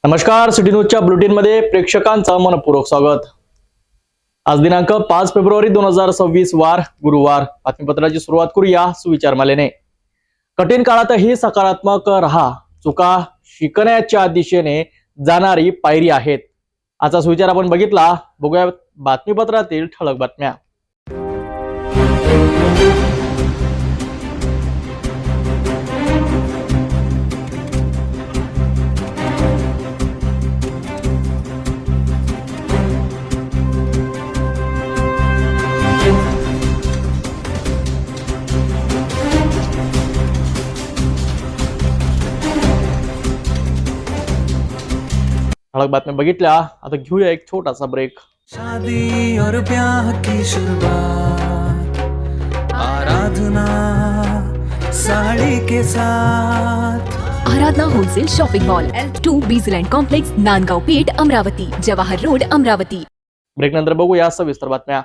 नमस्कार, सिटी न्यूजच्या बुलेटिनमध्ये प्रेक्षकांचं मनपूर्वक स्वागत। आज दिनांक 5 फेब्रुवारी 2026 वार गुरुवार। बातमीपत्राची सुरुवात करूया सुविचारमालेने। कठीण काळातही सकारात्मक रहा, चुका शिकण्याच्या दिशेने जाणारी पायरी आहेत। आजचा सुविचार आपण बघितला, बघूया बातमीपत्रातील ठळक बातम्या। ठळक बातम्या बघितल्या, आता घेऊया एक छोटासा ब्रेक। शादी और ब्याह की शुरुआत आराधना साड़ी के साथ। Aradhana wholesale shopping mall L2 बीझलँड complex, Nandgaon Peth, Amravati, Jawahar road, Amravati. Break नंतर बघूया सविस्तर बातम्या।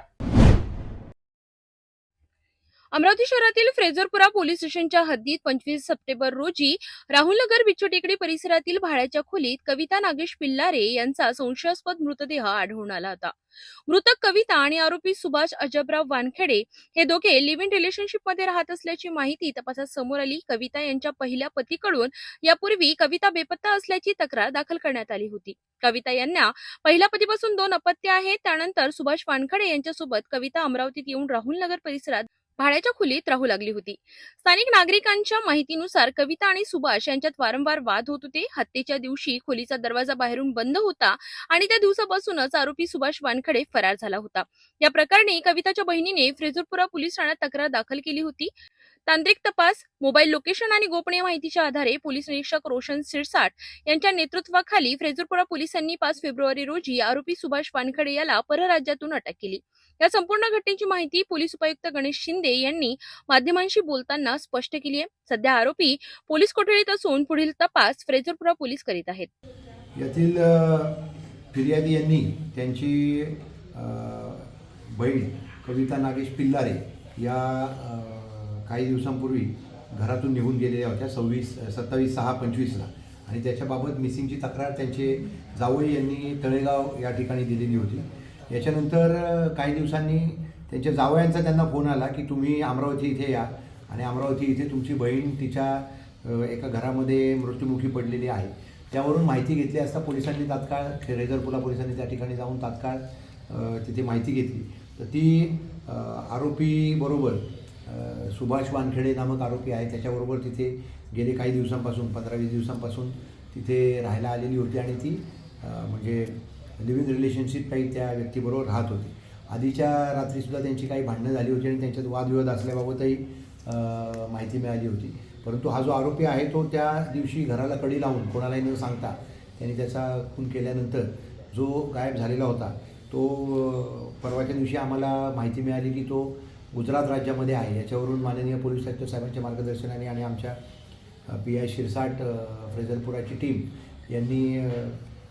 अमरावती शहरातील फ्रेझरपुरा पोलीस स्टेशनच्या हद्दीत 25 सप्टेंबर रोजी राहुलनगर बिच्छोटेकडी परिसरातील भाड्याच्या खोलीत कविता नागेश पिल्लारे यांचा संशयास्पद मृतदेह आढळून आला होता। मृतक कविता आणि आरोपी सुभाष अजबराव वानखेडे हे दोघे लिव्ह इन रिलेशनशिपमध्ये राहत असल्याची माहिती तपासात समोर आली। कविता यांच्या पहिल्या पतीकडून यापूर्वी कविता बेपत्ता असल्याची तक्रार दाखल करण्यात आली होती। कविता यांना पहिल्या पतीपासून 2 अपत्य आहेत। त्यानंतर सुभाष वानखेडे यांच्यासोबत कविता अमरावतीत येऊन राहुलनगर परिसरात भाड्याच्या खोलीत राहू लागली होती। स्थानिक नागरिकांच्या माहितीनुसार कविता आणि सुभाष यांच्यात वारंवार वाद होत होते। हत्येच्या दिवशी खोलीचा दरवाजा बाहेरून बंद होता आणि त्या दिवसापासूनच आरोपी सुभाष वानखेडे फरार झाला होता। या प्रकरणी कविताच्या बहिणीने फ्रेझरपुरा पोलीस ठाण्यात तक्रार दाखल केली होती। तांत्रिक तपास, मोबाईल लोकेशन आणि गोपनीय माहितीच्या आधारे पोलीस निरीक्षक रोशन सिरसाट यांच्या नेतृत्वाखाली फ्रेझरपुरा पोलिसांनी 5 फेब्रुवारी रोजी आरोपी सुभाष वानखेडे याला परराज्यातून अटक केली। या संपूर्ण घटनेची माहिती पोलीस उपायुक्त गणेश शिंदे यांनी माध्यमांशी बोलताना स्पष्ट केली आहे। सध्या आरोपी पोलीस कोठडीत असून पुढील तपास फ्रेझरपुरा पोलीस करीत आहेत। यातील फिर्यादी यांनी त्यांची बहीण कविता नागेश पिल्लारे या काही दिवसांपूर्वी घरातून निघून गेलेल्या होत्या 27/6/25ला आणि त्याच्याबाबत मिसिंगची तक्रार त्यांचे जावई यांनी तळेगाव या ठिकाणी दिलेली होती। याच्यानंतर काही दिवसांनी त्यांच्या जावयांचा त्यांना फोन आला की तुम्ही अमरावती इथे या आणि अमरावती इथे तुमची बहीण तिच्या एका घरामध्ये मृत्युमुखी पडलेली आहे। त्यावरून माहिती घेतली असता पोलिसांनी तात्काळ फ्रेझरपुरा पोलिसांनी त्या ठिकाणी जाऊन तात्काळ तिथे माहिती घेतली तर ती आरोपीबरोबर सुभाष वानखेडे नामक आरोपी आहे त्याच्याबरोबर तिथे गेले काही दिवसांपासून 15-20 दिवसांपासून तिथे राहायला आलेली होती आणि ती म्हणजे लिव्ह इन रिलेशनशिप काही त्या व्यक्तीबरोबर राहत होती। आधीच्या रात्रीसुद्धा त्यांची काही भांडणं झाली होती आणि त्यांच्यात वादविवाद असल्याबाबतही माहिती मिळाली होती। परंतु हा जो आरोपी आहे तो त्या दिवशी घराला कडी लावून कोणालाही न सांगता त्यांनी त्याचा खून केल्यानंतर जो गायब झालेला होता तो परवाच्या दिवशी आम्हाला माहिती मिळाली की तो गुजरात राज्यामध्ये आहे। याच्यावरून माननीय पोलीस आयुक्त साहेबांच्या मार्गदर्शनाने आणि आमच्या PI शिरसाट फ्रेझरपुराची टीम यांनी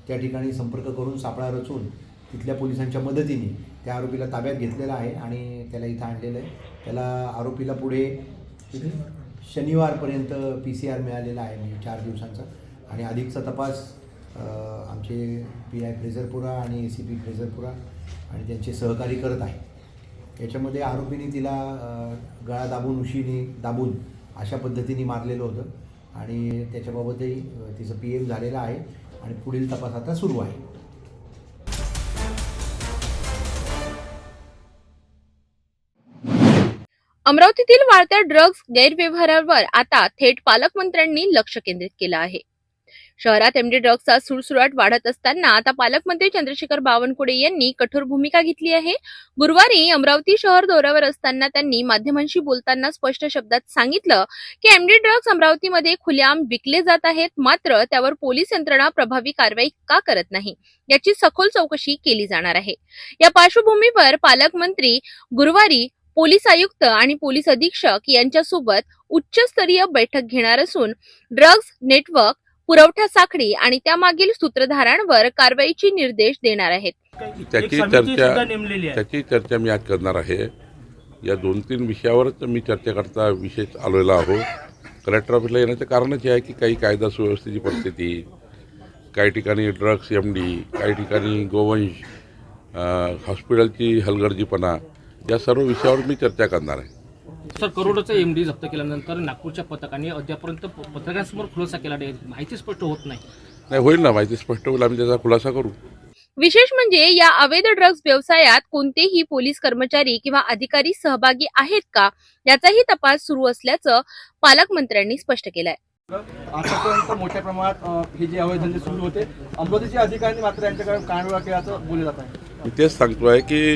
त्या ठिकाणी संपर्क करून सापळा रचून तिथल्या पोलिसांच्या मदतीने त्या आरोपीला ताब्यात घेतलेला आहे आणि त्याला इथं आणलेलं आहे। त्याला आरोपीला पुढे शनिवारपर्यंत PCR मिळालेला आहे म्हणजे 4 दिवसांचा आणि अधिकचा तपास आमचे PI फ्रेझरपुरा आणि ACP फ्रेझरपुरा आणि त्यांचे सहकारी करत आहे। याच्यामध्ये आरोपीने तिला गळा दाबून उशीने दाबून अशा पद्धतीने मारलेलं होतं आणि त्याच्याबाबतही तिचं PM झालेलं आहे आणि पुढील तपास आता सुरू आहे। अमरावतीतील वाढत्या ड्रग्ज गैरव्यवहारावर आता थेट पालकमंत्र्यांनी लक्ष केंद्रित केलं आहे। शहरात MD ड्रग्जचा सुळसुळाट वाढत असताना आता पालकमंत्री चंद्रशेखर बावनकुळे यांनी कठोर भूमिका घेतली आहे। गुरुवारी अमरावती शहर दौऱ्यावर असताना त्यांनी माध्यमांशी बोलताना स्पष्ट शब्दात सांगितलं की MD ड्रग्ज अमरावतीमध्ये खुलेआम विकले जात आहेत, मात्र त्यावर पोलीस यंत्रणा प्रभावी कारवाई का करत नाही याची सखोल चौकशी केली जाणार आहे। या पार्श्वभूमीवर पालकमंत्री गुरुवारी पोलीस आयुक्त आणि पोलीस अधीक्षक यांच्यासोबत उच्चस्तरीय बैठक घेणार असून ड्रग्ज नेटवर्क, पुरवठा साखळी आणि त्यामागील सूत्रधारांवर कारवाईचे निर्देश देणार आहेत। त्याची चर्चा मी आज करणार आहे। या 2-3 विषयावरच मी चर्चा करता विशेष आलेला आहो। कलेक्टर ऑफिसला येण्याचं कारणच आहे की काही कायदा सुव्यवस्थेची परिस्थिती, काही ठिकाणी ड्रग्स MD, काही ठिकाणी गोवंश, हॉस्पिटलची हलगर्जीपणा, या सर्व विषयावर मी चर्चा करणार आहे. सर, करोडोचा MD जप्त केल्यानंतर नागपूरच्या पथकाने अद्यापर्यंत पत्रकारांसमोर खुलासा केला नाही, माहिती स्पष्ट होत नाही. नाही, होईल ना, माहिती स्पष्ट होईल, आम्ही त्याचा खुलासा करू. विशेष म्हणजे या अवैध ड्रग्ज व्यवसायात कोणतेही पोलीस कर्मचारी किंवा अधिकारी सहभागी आहेत का याचाही तपास सुरू असल्याचं पालकमंत्र्यांनी स्पष्ट केलंय. आतापर्यंत मोठ्या प्रमाणात हे जे अवैध धंदे सुरू होते, अमरावतीचे अधिकारी मात्र यांच्याकडे कानवेळा केल्याचं बोलले जात आहे. मी तेच सांगतोय की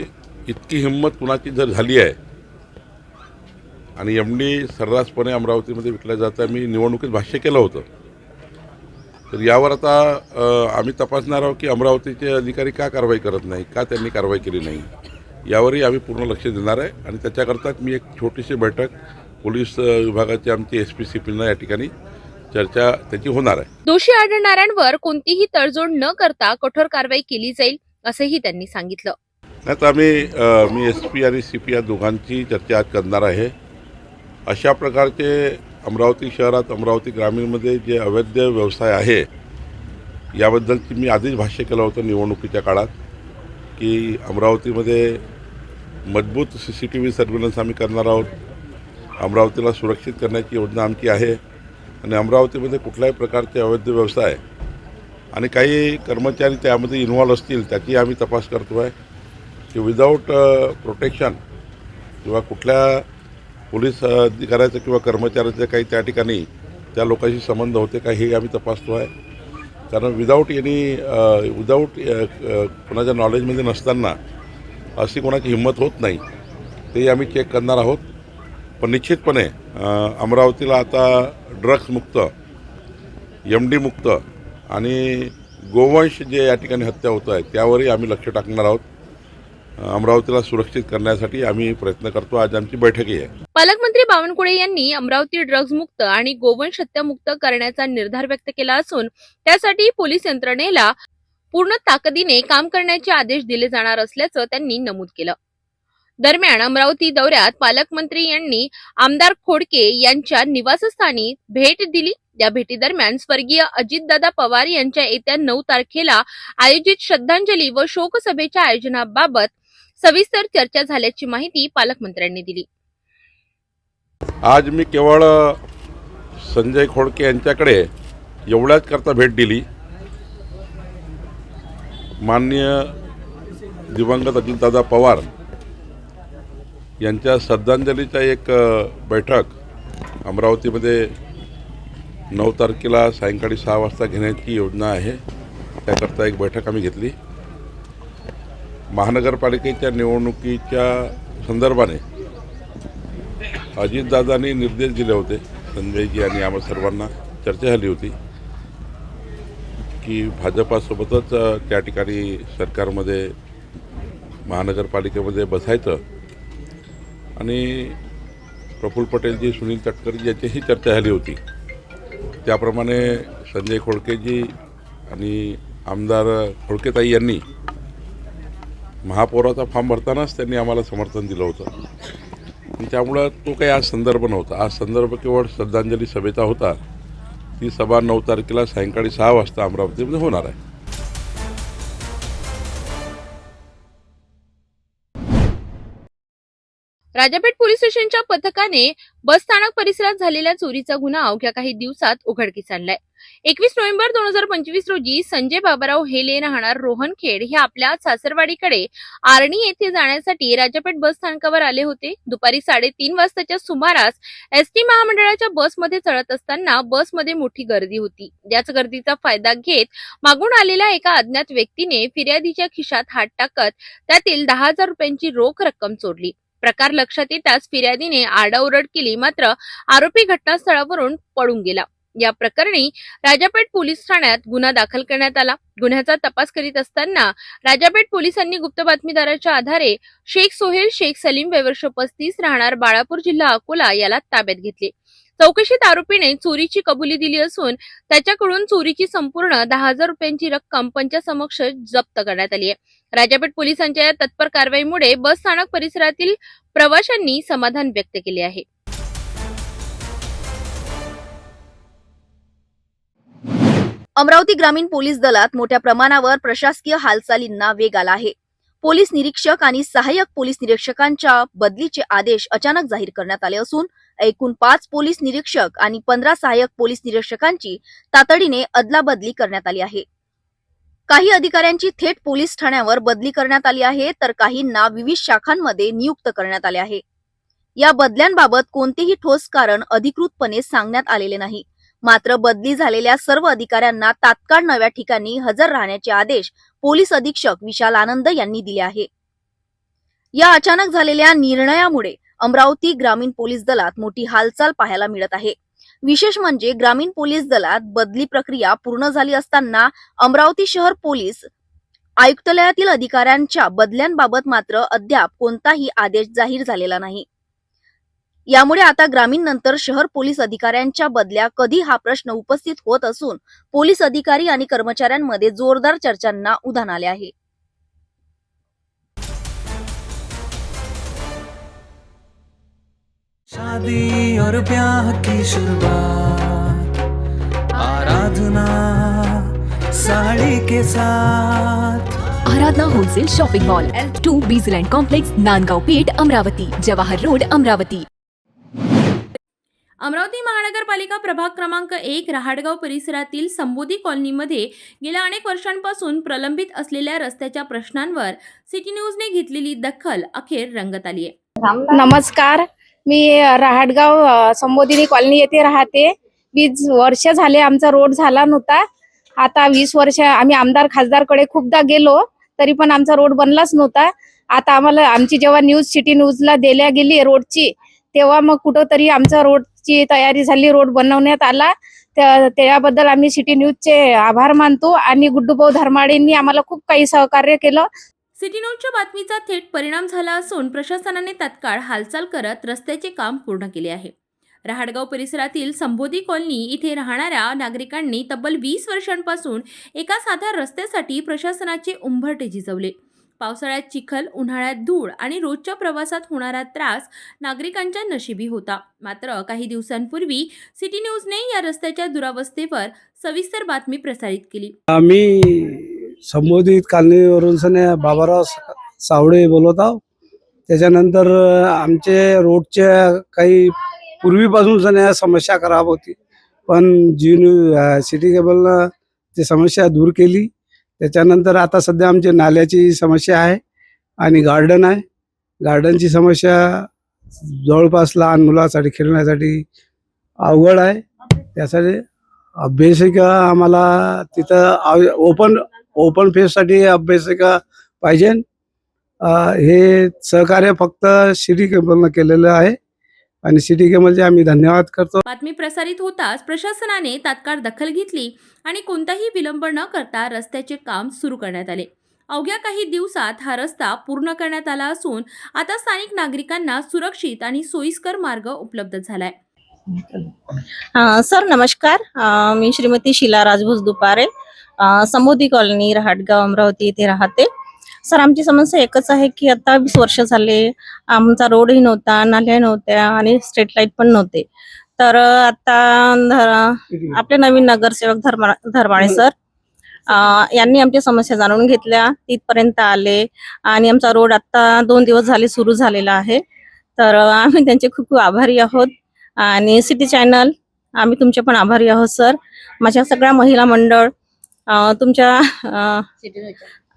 इतकी हिंमत कुणाची जर झाली आहे आणि MD सर्रासपणे अमरावतीमध्ये विकल्या जातं, मी निवडणुकीत भाष्य केलं होतं, तर यावर आता आम्ही तपासणार आहोत की अमरावतीचे अधिकारी का कारवाई करत नाही, का त्यांनी कारवाई केली नाही, यावरही आम्ही पूर्ण लक्ष देणार आहे. आणि त्याच्याकरताच मी एक छोटीशी बैठक पोलीस विभागाचे आमचे SP CP या ठिकाणी चर्चा त्याची होणार आहे. दोषी आढळणाऱ्यांवर कोणतीही तडजोड न करता कठोर कारवाई केली जाईल असंही त्यांनी सांगितलं. नाही तर मी SP आणि CP या दोघांची चर्चा आज करणार आहे. अशा प्रकारचे अमरावती शहरात, अमरावती ग्रामीणमध्ये जे अवैध व्यवसाय आहे याबद्दलची मी आधीच भाष्य केलं होतं निवडणुकीच्या काळात की अमरावतीमध्ये मजबूत CCTV सर्व्हिलन्स आम्ही करणार आहोत. अमरावतीला सुरक्षित करण्याची योजना आमची आहे आणि अमरावतीमध्ये कुठल्याही प्रकारचे अवैध व्यवसाय आणि काही कर्मचारी त्यामध्ये इन्व्हॉल्व असतील त्याची आम्ही तपास करतो आहे की विदाऊट प्रोटेक्शन किंवा कुठल्या पोलीस अधिकाऱ्याचं किंवा कर्मचाऱ्याचं काही त्या ठिकाणी त्या लोकांशी संबंध होते का हे आम्ही तपासतो आहे. कारण विदाऊट कोणाच्या नॉलेजमध्ये नसताना अशी कोणाची हिंमत होत नाही, ते आम्ही चेक करणार आहोत. पण निश्चितपणे अमरावतीला आता ड्रग्समुक्त, MD मुक्त आणि गोवंश जे या ठिकाणी हत्या होत आहे त्यावरही आम्ही लक्ष टाकणार आहोत. अमरावतीला सुरक्षित करण्यासाठी आम्ही प्रयत्न करतो. आज आमची बैठकही आहे. पालकमंत्री बावनकुळे यांनी अमरावती ड्रग्ज मुक्त आणि गोवंश हत्यामुक्त करण्याचा निर्धार व्यक्त केला असून त्यासाठी पोलीस यंत्रणेला पूर्ण ताकदीने काम करण्याचे आदेश दिले जाणार असल्याचं त्यांनी नमूद केलं. दरम्यान अमरावती दौऱ्यात पालकमंत्री यांनी आमदार खोडके यांच्या निवासस्थानी भेट दिली. या भेटीदरम्यान स्वर्गीय अजितदादा पवार यांच्या येत्या 9 तारखेला आयोजित श्रद्धांजली व शोकसभेच्या आयोजनाबाबत सविस्तर चर्चा झाल्याची माहिती पालकमंत्र्यांनी दिली. आज मी केवळ संजय खोडके यांच्याकडे एवढ्याच करता भेट दिली. माननीय दिवंगत अजितदादा पवार यांच्या श्रद्धांजलीचा एक बैठक अमरावतीमध्ये 9 तारखेला सायंकाळी 6 वाजता घेण्याची योजना आहे. त्याकरता एक बैठक आम्ही घेतली. महानगरपालिकेच्या निवडणुकीच्या संदर्भाने अजितदादांनी निर्देश दिले होते, संजयजी आणि आम्हा सर्वांना चर्चा झाली होती की भाजपासोबतच त्या ठिकाणी सरकारमध्ये महानगरपालिकेमध्ये बसायचं आणि प्रफुल्ल पटेलजी, सुनील तटकरेजी यांच्याशी चर्चा झाली होती. त्याप्रमाणे संजय खोडकेजी आणि आमदार खोडकेताई यांनी महापौराचा फॉर्म भरतानाच त्यांनी आम्हाला समर्थन दिलं होतं. त्यामुळं तो काही आज संदर्भ नव्हता. आज संदर्भ केवळ श्रद्धांजली सभेचा होता. ती सभा 9 तारखेला सायंकाळी 6 वाजता अमरावतीमध्ये होणार आहे. राजापेठ पोलीस स्टेशनच्या पथकाने बस स्थानक परिसरात झालेल्या चोरीचा गुन्हा अवघ्या काही दिवसात उघडकीस आणलाय. 21 नोव्हेंबर 2025 रोजी संजय बाबाराव हेले राहणार रोहनखेड हे आपल्या सासरवाडीकडे आर्णी येथे जाण्यासाठी राजापेठ बस स्थानकावर आले होते. दुपारी 3:30 वाजताच्या सुमारास ST महामंडळाच्या बसमध्ये चढत असताना बसमध्ये मोठी गर्दी होती. याच गर्दीचा फायदा घेत मागून आलेल्या एका अज्ञात व्यक्तीने फिर्यादीच्या खिशात हात टाकत त्यातील 10,000 रुपयांची रोख रक्कम चोरली. प्रकार लक्षात येताच फिर्यादीने आरडाओरड केली, मात्र आरोपी घटनास्थळावरून पळून गेला. या प्रकरणी राजापेठ पोलीस ठाण्यात गुन्हा दाखल करण्यात आला. गुन्ह्याचा तपास करीत असताना राजापेठ पोलिसांनी गुप्त बातमीदाराच्या आधारे शेख सोहेल शेख सलीम वयवर्ष 35 राहणार बाळापूर जिल्हा अकोला याला ताब्यात घेतले. चौकशीत आरोपीने चोरीची कबुली दिली असून त्याच्याकडून चोरीची संपूर्ण 10,000 रुपयांची रक्कम पंचासमक्ष जप्त करण्यात आली आहे. राजापेठ पोलिसांच्या या तत्पर कारवाईमुळे बस स्थानक परिसरातील प्रवाशांनी समाधान व्यक्त केले आहे. अमरावती ग्रामीण पोलीस दलात मोठ्या प्रमाणावर प्रशासकीय हालचालींना वेग आला आहे. पोलीस निरीक्षक आणि सहाय्यक पोलीस निरीक्षकांच्या बदलीचे आदेश अचानक जाहीर करण्यात आले असून एकूण 5 पोलीस निरीक्षक आणि 15 सहाय्यक पोलीस निरीक्षकांची तातडीने अदलाबदली करण्यात आली आहे. काही अधिकाऱ्यांची थेट पोलीस ठाण्यावर बदली करण्यात आली आहे, तर काहींना विविध शाखांमध्ये नियुक्त करण्यात आले आहे. या बदल्यांबाबत कोणतेही ठोस कारण अधिकृतपणे सांगण्यात आलेले नाही. मात्र बदली झालेल्या सर्व अधिकाऱ्यांना तात्काळ नव्या ठिकाणी हजर राहण्याचे आदेश पोलीस अधीक्षक विशाल आनंद यांनी दिले आहे. या अचानक झालेल्या निर्णयामुळे अमरावती ग्रामीण पोलीस दलात मोठी हालचाल पाहायला मिळत आहे. विशेष म्हणजे ग्रामीण पोलीस दलात बदली प्रक्रिया पूर्ण झाली असताना अमरावती शहर पोलीस आयुक्तालयातील अधिकाऱ्यांच्या बदल्यांबाबत मात्र अद्याप कोणताही आदेश जाहीर झालेला नाही. यामुळे आता ग्रामीण नंतर शहर पोलीस अधिकाऱ्यांच्या बदल्या कधी हा प्रश्न उपस्थित होत असून पोलीस अधिकारी आणि कर्मचाऱ्यांमध्ये जोरदार चर्चांना उधाण आले आहे. शादी और ब्याह की शुरुआत, आराधना साड़ी के साथ। Aradhana wholesale shopping mall L2 बीजलँड कॉम्प्लेक्स नांदगाव पेठ अमरावती जवाहर रोड अमरावती. अमरावती महानगरपालिका प्रभाग क्रमांक 1 रहाटगाव परिसरातील संबोधी कॉलनीमध्ये गेल्या अनेक वर्षांपासून प्रलंबित असलेल्या रस्त्याच्या प्रश्नांवर सिटी न्यूजने घेतलेली दखल अखेर रंगत आली आहे. नमस्कार, मी रहाटगाव संबोधिनी कॉलनी येथे राहते. 20 वर्ष झाले आमचा रोड झाला नव्हता. आता 20 वर्ष आम्ही आमदार खासदारकडे खूपदा गेलो तरी पण आमचा रोड बनलाच नव्हता. आता आम्हाला आमची जेव्हा न्यूज सिटी न्यूजला दिल्या गेली रोडची, तेव्हा मग कुठंतरी आमचा रोडची तयारी झाली, रोड बनवण्यात आला. त्याबद्दल आम्ही सिटी न्यूजचे आभार मानतो आणि गुड्डूभाऊ धर्माडेंनी आम्हाला खूप काही सहकार्य केलं. सिटी न्यूजच्या बातमीचा थेट परिणाम झाला असून प्रशासनाने तात्काळ हालचाल करत रस्त्याचे काम पूर्ण केले आहे. रहाटगाव परिसरातील संबोधी कॉलनी इथे राहणाऱ्या नागरिकांनी तब्बल 20 वर्षांपासून एका साध्या रस्त्यासाठी प्रशासनाचे उंबरठे झिजवले. पावसाळ्यात चिखल, उन्हाळ्यात धूळ आणि रोजच्या प्रवासात होणारा त्रास नागरिकांच्या नशिबी होता. मात्र काही दिवसांपूर्वी सिटी न्यूजने या रस्त्याच्या दुरावस्थेवर सविस्तर बातमी प्रसारित केली. आम्ही संबोधित कॉलनीवरून बाबाराव सावळे बोलत आहोत. त्याच्यानंतर आमचे रोडच्या काही पूर्वीपासून समस्या खराब होती, पण सिटी केबलनं ती समस्या दूर केली. त्याच्यानंतर आता सध्या आमची नाल्याची समस्या आहे आणि गार्डन आहे. गार्डनची समस्या जवळपास लहान मुलासाठी खेळण्यासाठी अवघड आहे. त्यासाठी अभ्यासिका आम्हाला तिथं ओपन फेससाठी अभ्यासिका पाहिजे. हे सहकार्य फक्त सिटी केबलनं केलेलं आहे आणि सिटी केबलचे आम्ही धन्यवाद करतो. बातमी प्रसारित होताच प्रशासनाने तात्काळ दखल घेतली आणि कोणताही विलंब न करता रस्त्याचे काम सुरू करण्यात आले. अवघ्या काही दिवसात हा रस्ता पूर्ण करण्यात आला असून आता स्थानिक नागरिकांना सुरक्षित आणि सोयीस्कर मार्ग उपलब्ध झालाय. सर नमस्कार, मी श्रीमती शीला राजभोज दुपारे, संबोधी कॉलनी रहाटगाव अमरावती येथे राहते. सर आमची समस्या एकच आहे की आता 20 वर्ष झाले आमचा रोडही नव्हता, नाल्या नव्हत्या आणि स्ट्रीट लाईट पण नव्हते. तर आता आपले नवीन नगरसेवक धर्माळे सर यांनी आमच्या समस्या जाणून घेतल्या, तिथपर्यंत आले आणि आमचा रोड आता 2 दिवस झाले सुरू झालेला आहे. तर आम्ही त्यांचे खूप खूप आभारी आहोत आणि सिटी चॅनल आम्ही तुमचे पण आभारी आहोत सर. माझ्या सगळ्या महिला मंडळ तुमच्या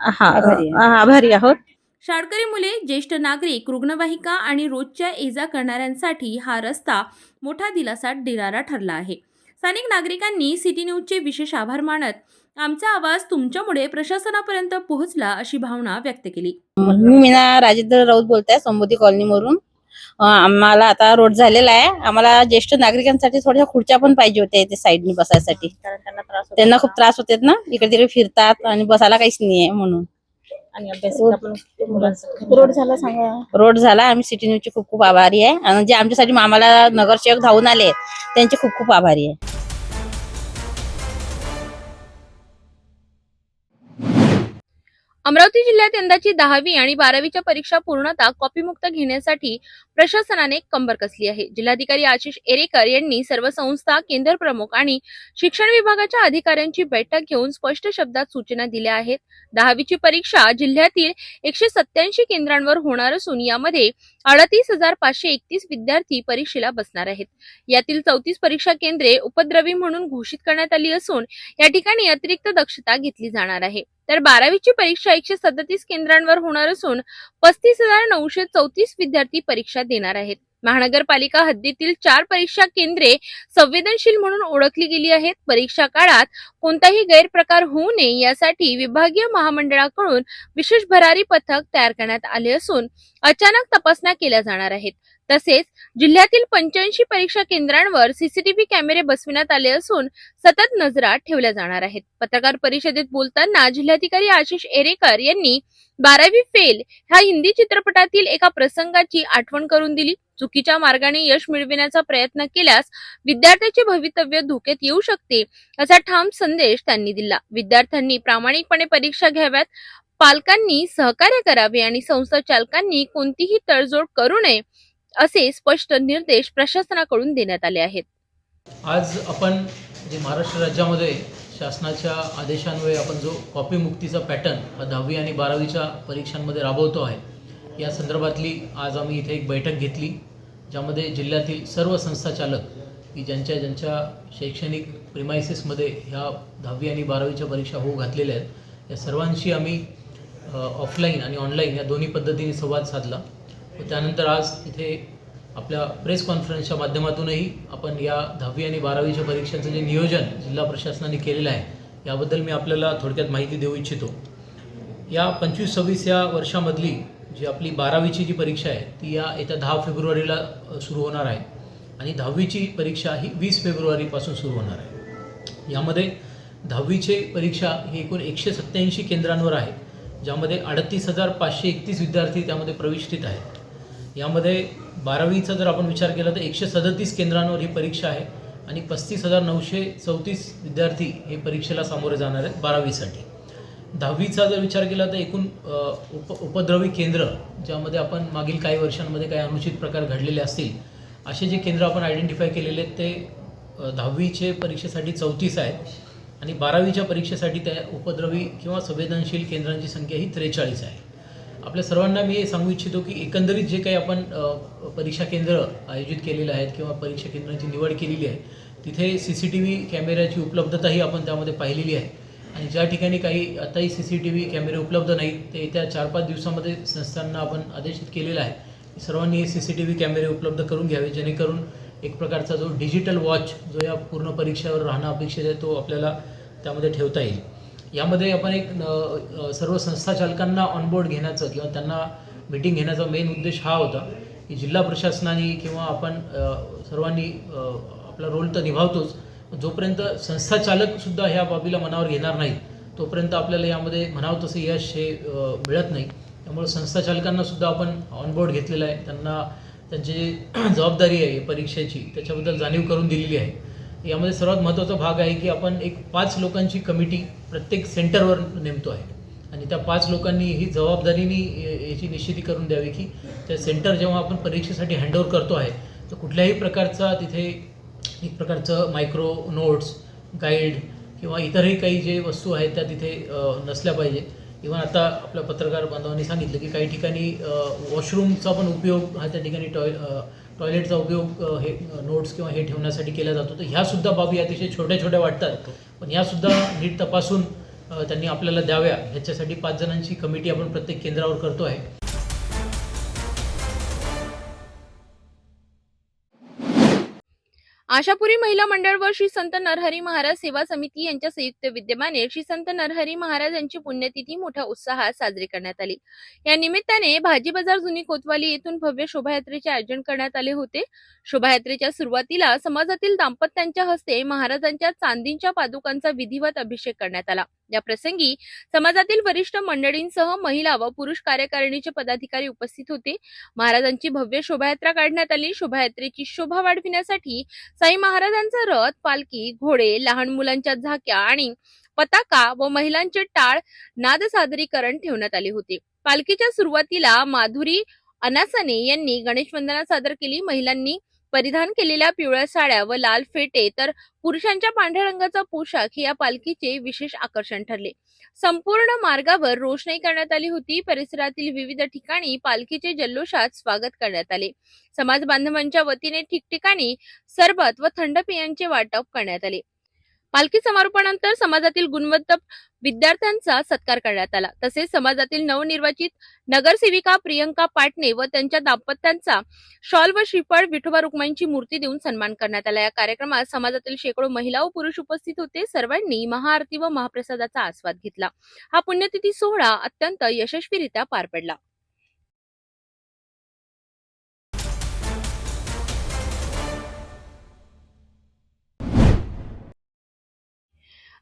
आभारी आहोत. शाळकरी मुले, ज्येष्ठ नागरिक, रुग्णवाहिका आणि रोजच्या ये-जा करणाऱ्यांसाठी हा रस्ता मोठा दिलासा देणारा ठरला आहे. स्थानिक नागरिकांनी सिटी न्यूजचे विशेष आभार मानत आमचा आवाज तुमच्यामुळे प्रशासनापर्यंत पोहोचला अशी भावना व्यक्त केली. मी मीना राजेंद्र राऊत बोलते संबोधी कॉलनीवरून. आम्हाला आता रोड झालेला आहे. आम्हाला ज्येष्ठ नागरिकांसाठी थोड्या खुर्च्या पण पाहिजे होत्या इथे साईडनी बसायसाठी. त्यांना खूप त्रास होते ना, इकडे तिकडे फिरतात आणि बसायला काहीच नाही आहे म्हणून. आणि रोड झाला. आम्ही सिटी न्यूजचे खूप खूप आभारी आहे आणि जे आमच्यासाठी आम्हाला नगरसेवक धावून आले त्यांचे खूप खूप आभारी आहे. अमरावती जिल्ह्यात यंदाची 10वी आणि 12वीच्या परीक्षा पूर्णतः कॉपीमुक्त घेण्यासाठी प्रशासनाने कंबर कसली आहे. जिल्हाधिकारी आशिष एरेकर यांनी सर्व संस्था, केंद्र प्रमुख आणि शिक्षण विभागाच्या अधिकाऱ्यांची बैठक घेऊन स्पष्ट शब्दात सूचना दिल्या आहेत. 10वीची परीक्षा जिल्ह्यातील 187 केंद्रांवर होणार असून यामध्ये 38,531 विद्यार्थी परीक्षेला बसणार आहेत. यातील 34 परीक्षा केंद्रे उपद्रवी म्हणून घोषित करण्यात आली असून या ठिकाणी अतिरिक्त दक्षता घेतली जाणार आहे. तर 12वीची परीक्षा 137 केंद्रांवर होणार असून 35,934 विद्यार्थी परीक्षा देणार आहेत. महानगरपालिका हद्दीतील 4 परीक्षा केंद्रे संवेदनशील म्हणून ओळखली गेली आहेत. परीक्षा काळात कोणताही गैरप्रकार होऊ नये यासाठी विभागीय महामंडळाकडून विशेष भरारी पथक तयार करण्यात आले असून अचानक तपासण्या केल्या जाणार आहेत. तसेच जिल्ह्यातील 85 परीक्षा केंद्रांवर सीसीटीव्ही कॅमेरे बसविण्यात आले असून सतत नजरा ठेवल्या जाणार आहेत. पत्रकार परिषदेत बोलताना जिल्हाधिकारी आशिष एरेकर यांनी 12वी फेल ह्या हिंदी चित्रपटातील एका प्रसंगाची आठवण करून दिली. चुकीच्या मार्गाने यश मिळविण्याचा प्रयत्न केल्यास विद्यार्थ्याचे भवितव्य धोक्यात येऊ शकते असा ठाम संदेश त्यांनी दिला. विद्यार्थ्यांनी प्रामाणिकपणे परीक्षा घ्याव्यात, पालकांनी सहकार्य करावे आणि संस्था चालकांनी कोणतीही तडजोड करू नये असे स्पष्ट निर्देश प्रशासनाकडून देण्यात आले आहेत. आज आपण जे महाराष्ट्र राज्यामध्ये शासनाच्या आदेशान्वये आपण जो कॉपीमुक्तीचा पॅटर्न हा 10वी आणि 12वीच्या परीक्षांमध्ये राबवतो आहे, या संदर्भातली आज आम्ही इथे एक बैठक घेतली, ज्यामध्ये जिल्ह्यातील सर्व संस्था चालक की ज्यांच्या शैक्षणिक प्रिमायसिसमध्ये ह्या 10वी आणि 12वीच्या परीक्षा होऊ घातलेल्या आहेत, या सर्वांशी आम्ही ऑफलाईन आणि ऑनलाईन या दोन्ही पद्धतीने संवाद साधला. व त्यानंतर आज इथे आपल्या प्रेस कॉन्फरन्सच्या माध्यमातूनही आपण या 10वी आणि 12वीच्या परीक्षांचं जे नियोजन जिल्हा प्रशासनाने केलेलं आहे याबद्दल मी आपल्याला थोडक्यात माहिती देऊ इच्छितो. या 25-26 या वर्षामधली जी आपली 12वीची जी परीक्षा आहे ती या येत्या 10 फेब्रुवारीला सुरू होणार आहे आणि 10वीची परीक्षा ही 20 फेब्रुवारीपासून सुरू होणार आहे. यामध्ये 10वीची परीक्षा ही एकूण 187 केंद्रांवर आहे, ज्यामध्ये 38,531 विद्यार्थी त्यामध्ये प्रविष्टित आहेत. यामध्ये 12वीचा जर आपण विचार केला तर 137 केंद्रांवर ही परीक्षा आहे आणि 35,934 विद्यार्थी हे परीक्षेला सामोरे जाणार आहेत 12वीसाठी. 10वीचा जर विचार केला तर एकूण उपद्रवी केंद्र, ज्यामध्ये आपण मागील काही वर्षांमध्ये काही अनुचित प्रकार घडलेले असतील असे जे केंद्र आपण आयडेंटिफाय केलेले आहेत ते 10वीचे परीक्षेसाठी 34 आहेत आणि 12वीच्या परीक्षेसाठी त्या उपद्रवी किंवा संवेदनशील केंद्रांची संख्या ही 43 आहे. आपल्या सर्वांना मी हे सांगू इच्छितो की एकंदरीत जे काही आपण परीक्षा केंद्र आयोजित केलेलं आहेत किंवा परीक्षा केंद्रांची निवड केलेली आहे तिथे CCTV कॅमेऱ्याची उपलब्धताही आपण त्यामध्ये पाहिलेली आहे आणि ज्या ठिकाणी काही आताही CCTV कॅमेरे उपलब्ध नाहीत ते येत्या 4-5 दिवसामध्ये संस्थांना आपण आदेशित केलेला आहे की सर्वांनी CCTV कॅमेरे उपलब्ध करून घ्यावे, जेणेकरून एक प्रकारचा जो डिजिटल वॉच जो या पूर्ण परीक्षेवर राहणं अपेक्षित आहे तो आपल्याला त्यामध्ये ठेवता येईल. यामध्ये आपण एक सर्व संस्था चालकांना ऑनबोर्ड घेण्याचं किंवा त्यांना मीटिंग घेण्याचा मेन उद्देश हा होता की जिल्हा प्रशासनाने किंवा आपण सर्वांनी आपला रोल तर निभावतोच, जोपर्यंत संस्था चालकसुद्धा ह्या बाबीला मनावर घेणार नाहीत तोपर्यंत आपल्याला यामध्ये म्हणावं तसं यश हे मिळत नाही. त्यामुळे संस्था चालकांनासुद्धा आपण ऑनबोर्ड घेतलेलं आहे, त्यांना त्यांची जबाबदारी आहे परीक्षेची त्याच्याबद्दल जाणीव करून दिलेली आहे. यामध्ये सर्वात महत्त्वाचा भाग आहे की आपण एक 5 लोकांची कमिटी प्रत्येक सेंटरवर नेमतो आहे आणि त्या 5 लोकांनी ही जबाबदारीने याची निश्चिती करून द्यावी की त्या सेंटर जेव्हा आपण परीक्षेसाठी हँडओव्हर करतो आहे तर कुठल्याही प्रकारचा तिथे एक प्रकारचं मायक्रो नोट्स, गाईड किंवा इतरही काही जे वस्तू आहेत त्या तिथे नसल्या पाहिजे. इव्हन आता आपल्या पत्रकार बांधवांनी सांगितलं की काही ठिकाणी वॉशरूमचा पण उपयोग हा त्या ठिकाणी टॉयलेटचा उपयोग हे नोट्स किंवा हे ठेवण्यासाठी केला जातो. तर ह्यासुद्धा बाबी अतिशय छोट्या छोट्या वाटतात, पण ह्यासुद्धा नीट तपासून त्यांनी आपल्याला द्याव्या ह्याच्यासाठी 5 जणांची कमिटी आपण प्रत्येक केंद्रावर करतो आहे. आशापुरी महिला मंडळ व श्री संत नरहरी महाराज सेवा समिती यांच्या संयुक्त विद्यमाने श्री संत नरहरी महाराज यांची पुण्यतिथी मोठ्या उत्साहात साजरी करण्यात आली. या निमित्ताने भाजी बाजार जुनी कोतवाली येथून भव्य शोभायात्रेचे आयोजन करण्यात आले होते. शोभायात्रेच्या सुरुवातीला समाजातील दाम्पत्यांच्या हस्ते महाराजांच्या चांदीच्या पादुकांचा विधिवत अभिषेक करण्यात आला. या प्रसंगी समाजातील वरिष्ठ मंडळींसह महिला व पुरुष कार्यकारिणीचे पदाधिकारी उपस्थित होते. महाराजांची भव्य शोभायात्रा काढण्यात आली. शोभायात्रेची शोभा वाढविण्यासाठी साई महाराजांचा रथ, पालखी, घोडे, लहान मुलांच्या झाक्या आणि पताका व महिलांचे टाळ नाद सादरीकरण ठेवण्यात आले होते. पालखीच्या सुरुवातीला माधुरी अनासाने यांनी गणेश वंदना सादर केली. महिलांनी परिधान केलेल्या पिवळ्या साड्या व लाल फेटे तर पुरुषांच्या पांढऱ्या रंगाचा पोशाख हे या पालखीचे विशेष आकर्षण ठरले. संपूर्ण मार्गावर रोषणाई करण्यात आली होती. परिसरातील विविध ठिकाणी पालखीचे जल्लोषात स्वागत करण्यात आले. समाज बांधवांच्या वतीने ठिकठिकाणी सरबत व थंड पेयांचे वाटप करण्यात आले. पालखी समारोपानंतर समाजातील गुणवंत विद्यार्थ्यांचा सत्कार करण्यात आला. तसेच समाजातील नवनिर्वाचित नगरसेविका प्रियंका पाटणे व त्यांच्या दाम्पत्यांचा शॉल व श्रीफळ विठोबा रुक्माईंची मूर्ती देऊन सन्मान करण्यात आला. या कार्यक्रमात समाजातील शेकडो महिला व पुरुष उपस्थित होते. सर्वांनी महाआरती व महाप्रसादाचा आस्वाद घेतला. हा पुण्यतिथी सोहळा अत्यंत यशस्वीरित्या पार पडला.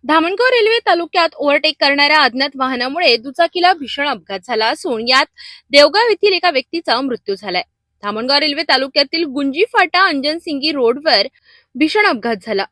धामणगाव रेल्वे तालुक्यात ओव्हरटेक करणाऱ्या अज्ञात वाहनामुळे दुचाकीला भीषण अपघात झाला असून यात देवगाव येथील एका व्यक्तीचा मृत्यू झालाय. धामणगाव रेल्वे तालुक्यातील गुंजी फाटा अंजनसिंगी रोडवर भीषण अपघात झाला.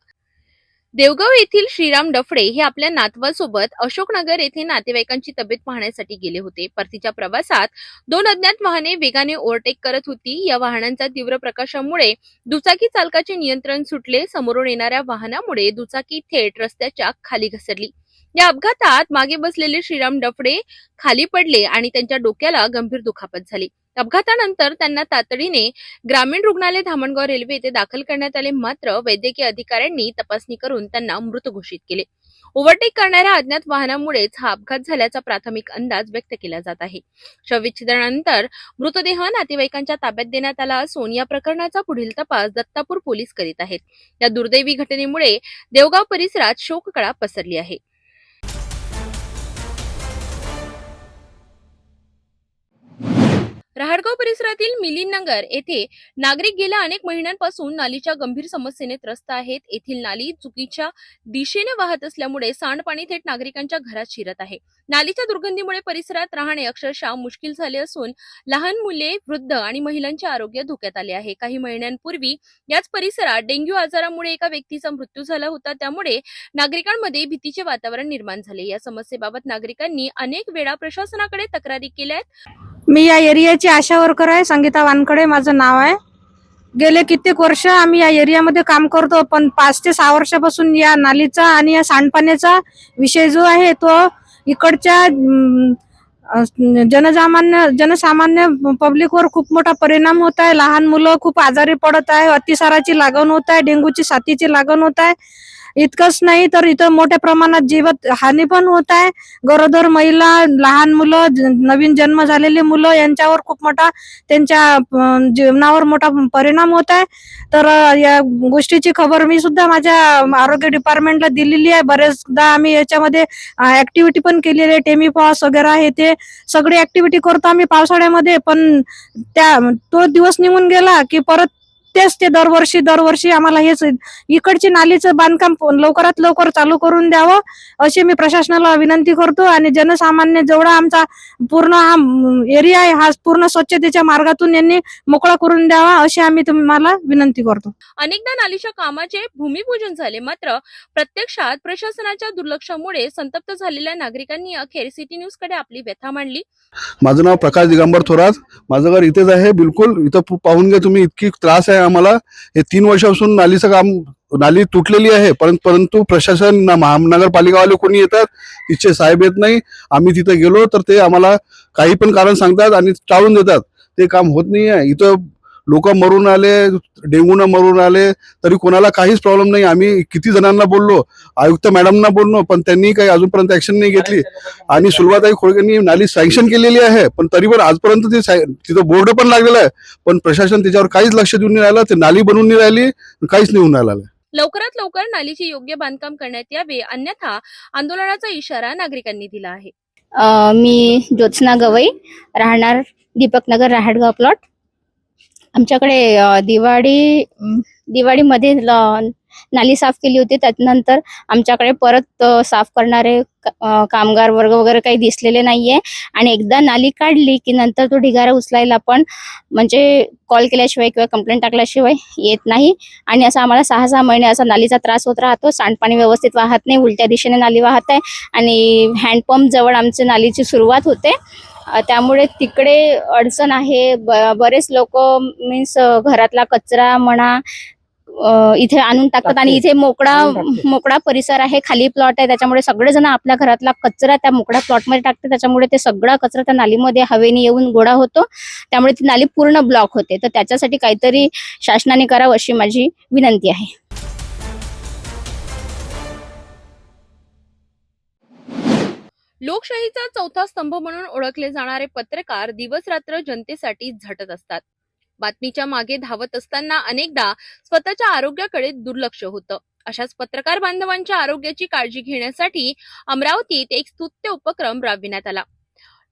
देवगाव येथील श्रीराम डफडे हे आपल्या नातवासोबत अशोकनगर येथे नातेवाईकांची तब्येत पाहण्यासाठी गेले होते. परतीच्या प्रवासात दोन अज्ञात वाहने वेगाने ओव्हरटेक करत होती. या वाहनांच्या तीव्र प्रकाशामुळे दुचाकी चालकाचे नियंत्रण सुटले. समोरून येणाऱ्या वाहनामुळे दुचाकी थेट रस्त्याच्या खाली घसरली. या अपघातात मागे बसलेले श्रीराम डफडे खाली पडले आणि त्यांच्या डोक्याला गंभीर दुखापत झाली. अपघातानंतर त्यांना तातडीने ग्रामीण रुग्णालय धामणगाव रेल्वे येथे दाखल करण्यात आले. मात्र वैद्यकीय अधिकाऱ्यांनी तपासणी करून त्यांना मृत घोषित केले. ओव्हरटेक करणाऱ्या अज्ञात वाहनामुळेच हा अपघात झाल्याचा प्राथमिक अंदाज व्यक्त केला जात आहे. शवविच्छेदनानंतर मृतदेह नातेवाईकांच्या ताब्यात देण्यात आला असून या प्रकरणाचा पुढील तपास दत्तापूर पोलीस करीत आहेत. या दुर्दैवी घटनेमुळे देवगाव परिसरात शोककळा पसरली आहे. रहाटगाव परिसरातील मिलिंद नगर येथे नागरिक गेल्या अनेक महिन्यांपासून नालीच्या गंभीर समस्येने त्रस्त आहेत. येथील नाली चुकीच्या दिशेने वाहत असल्यामुळे सांडपाणी थेट नागरिकांच्या घरात शिरत आहे. नालीच्या दुर्गंधीमुळे परिसरात राहणे अक्षरशः मुश्किल झाले असून लहान मुले, वृद्ध आणि महिलांचे आरोग्य धोक्यात आले आहे. काही महिन्यांपूर्वी याच परिसरात डेंग्यू आजारामुळे एका व्यक्तीचा मृत्यू झाला होता. त्यामुळे नागरिकांमध्ये भीतीचे वातावरण निर्माण झाले. या समस्येबाबत नागरिकांनी अनेक वेळा प्रशासनाकडे तक्रारी केल्या आहेत. मी या एरियाची आशा वर्कर आहे. संगीता वानकडे माझं नाव आहे. गेले कित्येक वर्ष आम्ही या एरियामध्ये काम करतो, पण 5 ते 6 वर्षापासून या नालीचा आणि या सांडपाण्याचा विषय जो आहे तो इकडच्या जनसामान्य पब्लिकवर खूप मोठा परिणाम होत आहे. लहान मुलं खूप आजारी पडत आहे. अतिसाराची लागण होत आहे. डेंग्यूची साथीची लागण होत आहे. इतकंच नाही तर इथं मोठ्या प्रमाणात जीवित हानी पण होत आहे. गरोदर महिला, लहान मुलं, नवीन जन्म झालेले मुलं यांच्यावर खूप मोठा त्यांच्या जीवनावर मोठा परिणाम होत आहे. तर या गोष्टीची खबर मी सुद्धा माझ्या आरोग्य डिपार्टमेंटला दिलेली आहे. बरेचदा आम्ही याच्यामध्ये ऍक्टिव्हिटी पण केलेली आहे. टेमीफॉस वगैरे आहे ते सगळी ऍक्टिव्हिटी करतो आम्ही पावसाळ्यामध्ये. पण तो दिवस निघून गेला की परत तेच ते दरवर्षी आम्हाला हेच इकडची नालीचं बांधकाम लवकरात लवकर चालू करून द्यावं अशी मी प्रशासनाला विनंती करतो. आणि जनसामान्य जेवढा आमचा पूर्ण हा एरिया आहे हा पूर्ण स्वच्छतेच्या मार्गातून यांनी मोकळा करून द्यावा अशी आम्ही तुम्हाला विनंती करतो. अनेकदा नालीच्या कामाचे भूमिपूजन झाले, मात्र प्रत्यक्षात प्रशासनाच्या दुर्लक्षामुळे संतप्त झालेल्या नागरिकांनी अखेर सिटी न्यूज कडे आपली व्यथा मांडली. माझं नाव प्रकाश दिगंबर थोरात. माझं घर इथेच आहे. बिलकुल इथं पाहून घ्या तुम्ही. इतकी त्रास आहे आम्हाला. हे 3 वर्षापासून नालीचं काम, नाली तुटलेली आहे, परंतु प्रशासन महानगरपालिकावाले कोणी येतात, तिचे साहेब येत नाही. आम्ही तिथे गेलो तर ते आम्हाला काही पण कारण सांगतात आणि टाळून देतात. ते काम होत नाही आहे. इथं लोक मरून आले, डेंग्यूनं मरून आले, तरी कोणाला काहीच प्रॉब्लेम नाही. आम्ही किती जणांना बोललो, आयुक्त मॅडमना बोललो, पण त्यांनी काही अजूनपर्यंत ऍक्शन नाही घेतली. आणि सुलभाताई खोडकेंनी नाली सँक्शन केलेली आहे, पण तरी पण आजपर्यंत तिथं बोर्ड पण लागलेला आहे, पण प्रशासन त्याच्यावर काहीच लक्ष देऊन नाही राहिलं. ते नाली बनवून नाही राहिली, काहीच नाही होऊन राहिलं. लवकरात लवकर नालीचे योग्य बांधकाम करण्यात यावे, अन्यथा आंदोलनाचा इशारा नागरिकांनी दिला आहे. मी ज्योत्स्ना गवई, राहणार दीपकनगर, रहाटगाव प्लॉट. आमच्याकडे दिवाळीमध्ये नाली साफ केली होती. त्यानंतर आमच्याकडे परत साफ करणारे कामगार वर्ग वगैरे काही दिसलेले नाहीये. आणि एकदा नाली काढली की नंतर तो ढिगारा उचलायला पण म्हणजे कॉल केल्याशिवाय किंवा कंप्लेंट टाकल्याशिवाय येत नाही. आणि असं आम्हाला 6-6 महिने असा नालीचा त्रास होत राहतो. सांडपाणी व्यवस्थित वाहत नाही, उलट्या दिशेने नाली वाहत आहे आणि हँडपंप जवळ आमच्या नालीची सुरुवात होते. त्यामुळे तिकडे अडचण आहे. बरेच लोक मीन्स घरातला कचरा म्हणा इथे आणून टाकतात आणि इथे मोकळा परिसर आहे, खाली प्लॉट आहे. त्याच्यामुळे सगळेजण आपल्या घरातला कचरा त्या मोकळ्या प्लॉटमध्ये टाकतात. त्याच्यामुळे ते सगळा कचरा त्या नालीमध्ये हवेने येऊन गोळा होतो. त्यामुळे ती नाली पूर्ण ब्लॉक होते. तर त्याच्यासाठी काहीतरी शासनाने करावं अशी माझी विनंती आहे. लोकशाहीचा चौथा स्तंभ म्हणून ओळखले जाणारे पत्रकार दिवस रात्र जनतेसाठी झटत असतात. बातमीच्या मागे धावत असताना अनेकदा स्वतःच्या आरोग्याकडे दुर्लक्ष होतं. अशाच पत्रकार बांधवांच्या आरोग्याची काळजी घेण्यासाठी अमरावतीत एक स्तुत्य उपक्रम राबविण्यात आला.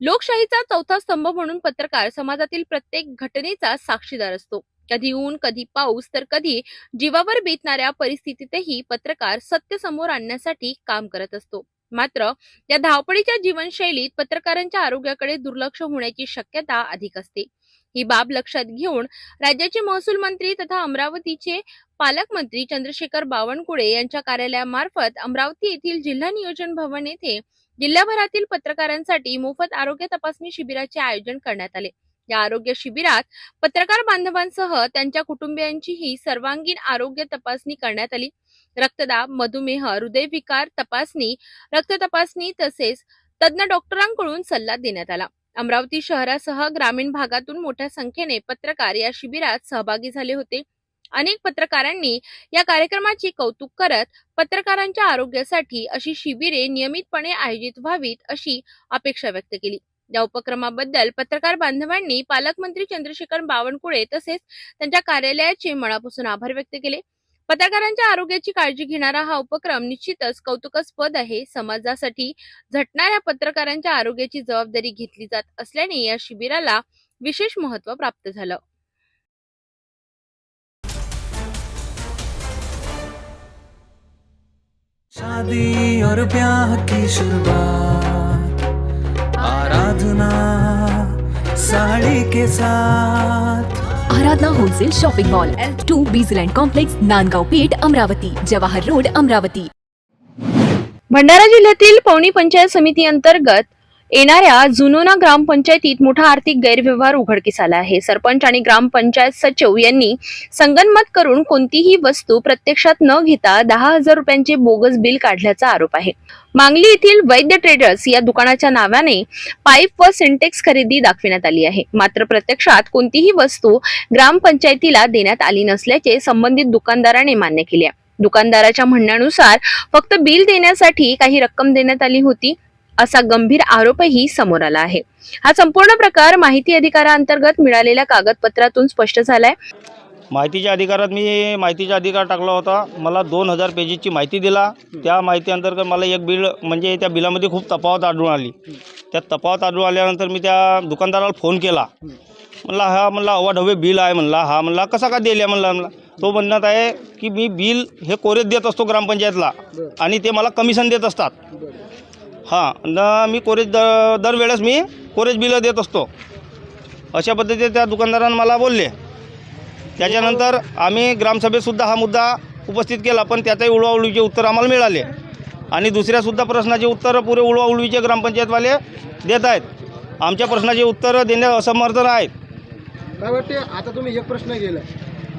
लोकशाहीचा चौथा स्तंभ म्हणून पत्रकार समाजातील प्रत्येक घटनेचा साक्षीदार असतो. कधी ऊन, कधी पाऊस, तर कधी जीवावर बेतणाऱ्या परिस्थितीतही पत्रकार सत्य समोर आणण्यासाठी काम करत असतो. मात्र या धावपळीच्या जीवनशैलीत पत्रकारांच्या आरोग्याकडे दुर्लक्ष होण्याची शक्यता अधिक असते. ही बाब लक्षात घेऊन राज्याचे महसूल मंत्री तथा अमरावतीचे पालकमंत्री चंद्रशेखर बावनकुळे यांच्या कार्यालयामार्फत अमरावती येथील जिल्हा नियोजन भवन येथे जिल्हाभरातील पत्रकारांसाठी मोफत आरोग्य तपासणी शिबिराचे आयोजन करण्यात आले. या आरोग्य शिबिरात पत्रकार बांधवांसह त्यांच्या कुटुंबियांचीही सर्वांगीण आरोग्य तपासणी करण्यात आली. रक्तदाब, मधुमेह, हृदयविकार तपासणी, रक्त तपासणी तसेच तज्ञ डॉक्टरांकडून सल्ला देण्यात आला. अमरावती शहरासह ग्रामीण भागातून मोठ्या संख्येने पत्रकार या शिबिरात सहभागी झाले होते. अनेक पत्रकारांनी या कार्यक्रमाचे कौतुक करत पत्रकारांच्या आरोग्यासाठी अशी शिबिरे नियमितपणे आयोजित व्हावीत अशी अपेक्षा व्यक्त केली. या उपक्रमाबद्दल पत्रकार बांधवांनी पालकमंत्री चंद्रशेखर बावनकुळे तसेच त्यांच्या कार्यालयाचे मनापासून आभार व्यक्त केले. पत्रकारांच्या आरोग्याची काळजी घेणारा हा उपक्रम निश्चितच कौतुकास्पद आहे. समाजासाठी झटणाऱ्या पत्रकारांच्या आरोग्याची जबाबदारी घेतली जात असल्याने या शिबिराला विशेष महत्त्व प्राप्त झालं. शादी और ब्याह की शुरुआत, आराधना साड़ी के साथ. Aradhana wholesale shopping mall, L2 बीजलँड कॉम्प्लेक्स, नांदगाव पेठ, अमरावती, जवाहर रोड, अमरावती. भंडारा जिल्ह्यातील पवनी पंचायत समिती अंतर्गत येणाऱ्या जुनोना ग्रामपंचायतीत मोठा आर्थिक गैरव्यवहार उघडकीस आला आहे. सरपंच आणि ग्रामपंचायत सचिव यांनी संगनमत करून कोणतीही वस्तू प्रत्यक्षात न घेता 10,000 रुपयांचे बोगस बिल काढल्याचा आरोप आहे. मांगली येथील वैद्य ट्रेडर्स या दुकानाच्या नावाने पाईप व सिंटेक्स खरेदी दाखविण्यात आली आहे. मात्र प्रत्यक्षात कोणतीही वस्तू ग्रामपंचायतीला देण्यात आली नसल्याचे संबंधित दुकानदाराने मान्य केले आहे. दुकानदाराच्या म्हणण्यानुसार फक्त बिल देण्यासाठी काही रक्कम देण्यात आली होती असा गंभीर आरोपही समोर आला आहे. हा संपूर्ण प्रकार माहिती अधिकारांतर्गत मिळालेल्या कागदपत्रातून स्पष्ट झालाय. माहितीच्या अधिकारात मी माहितीचा अधिकार टाकला होता. मला 2000 पेजेसची माहिती दिला. त्या माहिती अंतर्गत मला एक बिल म्हणजे त्या बिलामध्ये खूप तफावत आढळून आली. त्या तफावत आढळून आल्यानंतर मी त्या दुकानदाराला फोन केला. म्हणला हा म्हणला अवाढव्य बिल आहे. म्हणला हा म्हणला कसा का दिले म्हणला. तो म्हणत आहे की मी बिल हे कोरेज देत असतो ग्रामपंचायतला आणि ते मला कमिशन देत असतात. हां मी कोरेज दरवेळेस मी कोरेज बिलं देत असतो अशा पद्धतीने त्या दुकानदारानं मला बोलले. त्याच्यानंतर आम्ही ग्रामसभेतसुद्धा हा मुद्दा उपस्थित केला, पण त्याचाही उडवाउडवीचे उत्तर आम्हाला मिळाले आणि दुसऱ्यासुद्धा प्रश्नाचे उत्तर पुरे उडवाउडवीचे ग्रामपंचायतवाले देत आहेत. आमच्या प्रश्नाचे उत्तर देण्यास असमर्थ आहेत. काय वाटते आता तुम्ही एक प्रश्न केला,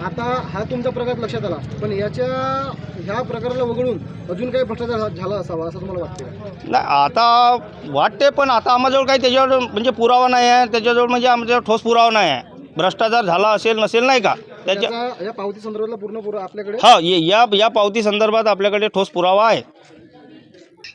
आता हा तुमचा प्रकार लक्षात आला, पण ह्या प्रकाराला वगळून अजून काही भ्रष्टाचार झाला असावा असं तुम्हाला वाटते? नाही आता वाटते, पण आता आम्हाजवळ काही त्याच्यावर म्हणजे पुरावा नाही आहे. त्याच्याजवळ म्हणजे आमच्याजवळ ठोस पुरावा नाही आहे. भ्रष्टाचार झाला असेल नसेल नाही का त्याच्या या पावती संदर्भातला पूर्ण पुरावा आपल्याकडे या पावती संदर्भात आपल्याकडे ठोस पुरावा आहे.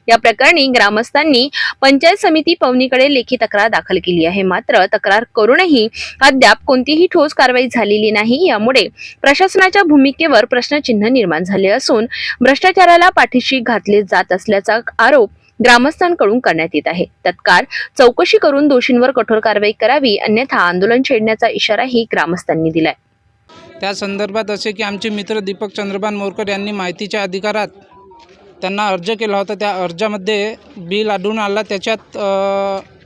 या प्रकरणी ग्रामस्थांनी पंचायत समिती पवनीकडे लेखी तक्रार दाखल केली आहे. मात्र तक्रार करूनही अद्याप कोणतीही ठोस कारवाई झालेली नाही. यामुळे प्रशासनाच्या भूमिकेवर प्रश्नचिन्ह निर्माण झाले असून भ्रष्टाचाराला पाठीशी घातले जात असल्याचा आरोप ग्रामस्थांकडून करण्यात येत आहे. तत्काळ चौकशी करून दोषींवर कठोर कारवाई करावी, अन्यथा आंदोलन छेडण्याचा इशाराही ग्रामस्थांनी दिलाय. त्या संदर्भात असे की आमचे मित्र दीपक चंद्रभान मोरकर यांनी माहितीच्या अधिकारात त्यांना अर्ज केला होता. त्या अर्जामध्ये बिल आढळून आला, त्याच्यात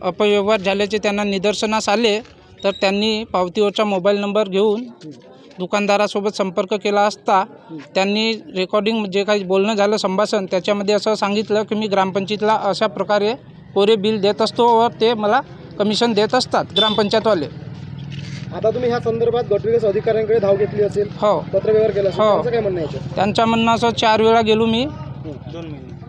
अपव्यवहार झाल्याचे त्यांना निदर्शनास आले. तर त्यांनी पावतीवरचा मोबाईल नंबर घेऊन दुकानदारासोबत संपर्क केला असता त्यांनी रेकॉर्डिंग जे काही बोलणं झालं संभाषण त्याच्यामध्ये असं सांगितलं की मी ग्रामपंचायतीला अशा प्रकारे कोरे बिल देत असतो व ते मला कमिशन देत असतात ग्रामपंचायतवाले. आता तुम्ही ह्या संदर्भात गटविकास अधिकाऱ्यांकडे धाव घेतली असेल, हो पत्रव्यवहार केला असेल, हो. त्यांचं काय म्हणणं आहे याच्यात? त्यांचं म्हणणं असं 4 वेळा गेलो मी,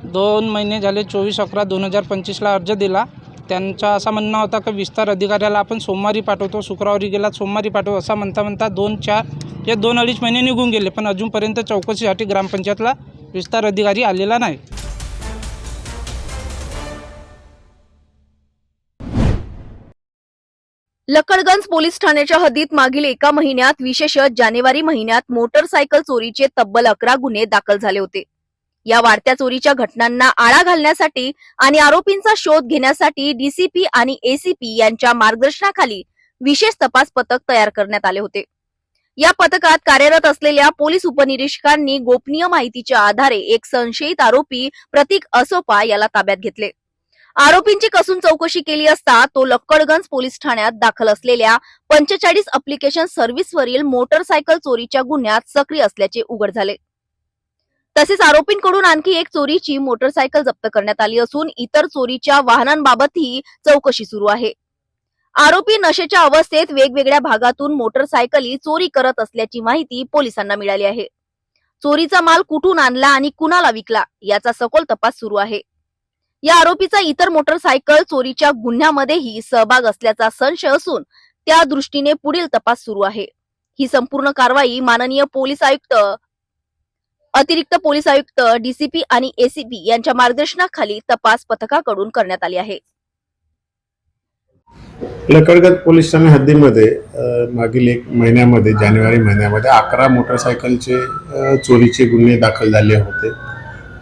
2 महिने झाले. 24/11/2025ला अर्ज दिला. त्यांचा असा म्हणणं होता की विस्तार अधिकाऱ्याला आपण सोमवारी पाठवतो, शुक्रवारी गेला सोमवारी पाठवतो असा म्हणता 2-4-2.5 महिने निघून गेले, पण अजूनपर्यंत चौकशीसाठी ग्रामपंचायतला विस्तार अधिकारी आलेला नाही. लकडगंज पोलीस ठाण्याच्या हद्दीत मागील एका महिन्यात विशेषतः जानेवारी महिन्यात मोटरसायकल चोरीचे तब्बल 11 गुन्हे दाखल झाले होते. या वाढत्या चोरीच्या घटनांना आळा घालण्यासाठी आणि आरोपींचा शोध घेण्यासाठी डीसीपी आणि एसीपी यांच्या मार्गदर्शनाखाली विशेष तपास पथक तयार करण्यात आले होते. या पथकात कार्यरत असलेल्या पोलीस उपनिरीक्षकांनी गोपनीय माहितीच्या आधारे एक संशयित आरोपी प्रतीक असोपा याला ताब्यात घेतले. आरोपींची कसून चौकशी केली असता तो लक्कडगंज पोलीस ठाण्यात दाखल असलेल्या 45 अप्लिकेशन सर्व्हिसवरील मोटरसायकल चोरीच्या गुन्ह्यात सक्रिय असल्याचे उघड झाले. तसेच आरोपींकडून आणखी एक चोरीची मोटरसायकल जप्त करण्यात आली असून इतर चोरीच्या वाहनांबाबतही चौकशी सुरू आहे. आरोपी नशेच्या अवस्थेत वेगवेगळ्या भागातून मोटरसायकली चोरी करत असल्याची माहिती पोलिसांना मिळाली आहे. चोरीचा माल कुठून आणला आणि कुणाला विकला याचा सखोल तपास सुरू आहे. या आरोपीचा इतर मोटरसायकल चोरीच्या गुन्ह्यामध्येही सहभाग असल्याचा संशय असून त्या दृष्टीने पुढील तपास सुरू आहे. ही संपूर्ण कारवाई माननीय पोलीस आयुक्त, अतिरिक्त पोलीस आयुक्त, डीसीपी आणि एसीपी यांच्या मार्गदर्शनाखाली तपास पथकाकडून करण्यात आली आहे. लकडगंज पोलीस ठाणे हद्दीमध्ये मागील 1 महिन्यामध्ये जानेवारी महिन्यामध्ये 11 मोटरसायकलचे चोरीचे गुन्हे दाखल झाले होते.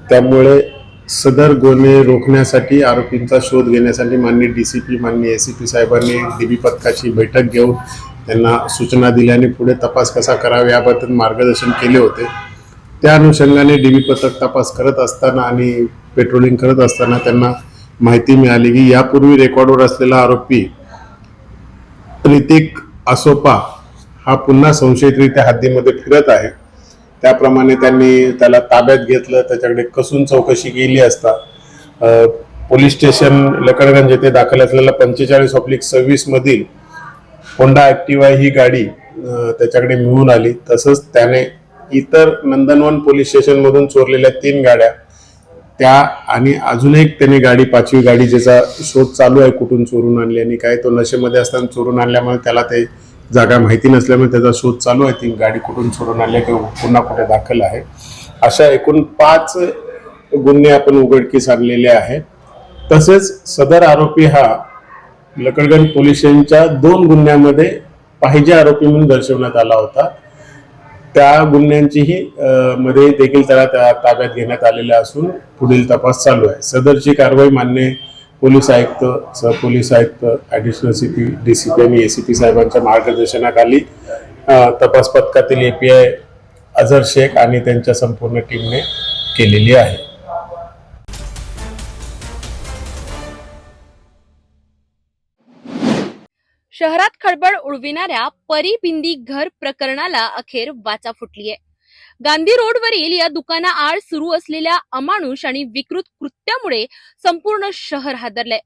त्यामुळे सदर गुन्हे रोखण्यासाठी, आरोपींचा शोध घेण्यासाठी माननीय डीसीपी, माननीय एसीपी साहेबांनी डीबी पथकाची बैठक घेऊन त्यांना सूचना दिल्याने पुढे तपास कसा करावा याबद्दल मार्गदर्शन केले होते. त्या अनुषंगाने डीबी पथक तपास करत असताना आणि पेट्रोलिंग करत असताना त्यांना माहिती मिळाली की यापूर्वी रेकॉर्डवर असलेला आरोपी प्रतीक असोपा हा पुन्हा संशयितरित्या हद्दीमध्ये फिरत आहे. त्याप्रमाणे त्यांनी त्याला ताब्यात घेतलं. त्याच्याकडे कसून चौकशी केली असता पोलीस स्टेशन लकडगंज येथे दाखल असलेल्या 45/26 मधील होंडा ऍक्टिवा ही गाडी त्याच्याकडे मिळून आली. तसंच त्याने इतर नंदनवन पोलीस स्टेशन मधून चोरलेल्या 3 गाड्या त्या आणि अजून एक त्याने गाडी, 5वी गाडी, ज्याचा शोध चालू आहे कुठून चोरून आणली आणि काय, तो नशेमध्ये असताना चोरून आणल्यामुळे त्याला ते जागा माहिती नसल्यामुळे त्याचा शोध चालू आहे. ती गाडी कुठून चोरून आणली किंवा पुन्हा कुठे दाखल आहे. अशा एकूण 5 गुन्हे आपण उघडकीस आणलेले आहेत. तसेच सदर आरोपी हा लकडगंज पोलीस स्टेशनच्या 2 गुन्ह्यामध्ये पाहिजे आरोपी म्हणून दर्शवण्यात आला होता. त्या गुन्ह्यांचीही मध्ये देखील त्याला ताब्यात घेण्यात आलेल्या असून पुढील तपास चालू आहे. सदरची कारवाई मान्य पोलीस आयुक्त, सहपोलीस आयुक्त, ॲडिशनल सीपी, डीसीपी आणि एसीपी साहेबांच्या मार्गदर्शनाखाली तपास पथकातील एपीआय अझर शेख आणि त्यांच्या संपूर्ण टीमने केलेली आहे. शहरात खळबळ उडविणाऱ्या परी बिंदी घर प्रकरणाला अखेर वाचा फुटलीय. गांधी रोडवरील या दुकानाआड सुरू असलेल्या अमानुष आणि विकृत कृत्यामुळे संपूर्ण शहर हादरलंय.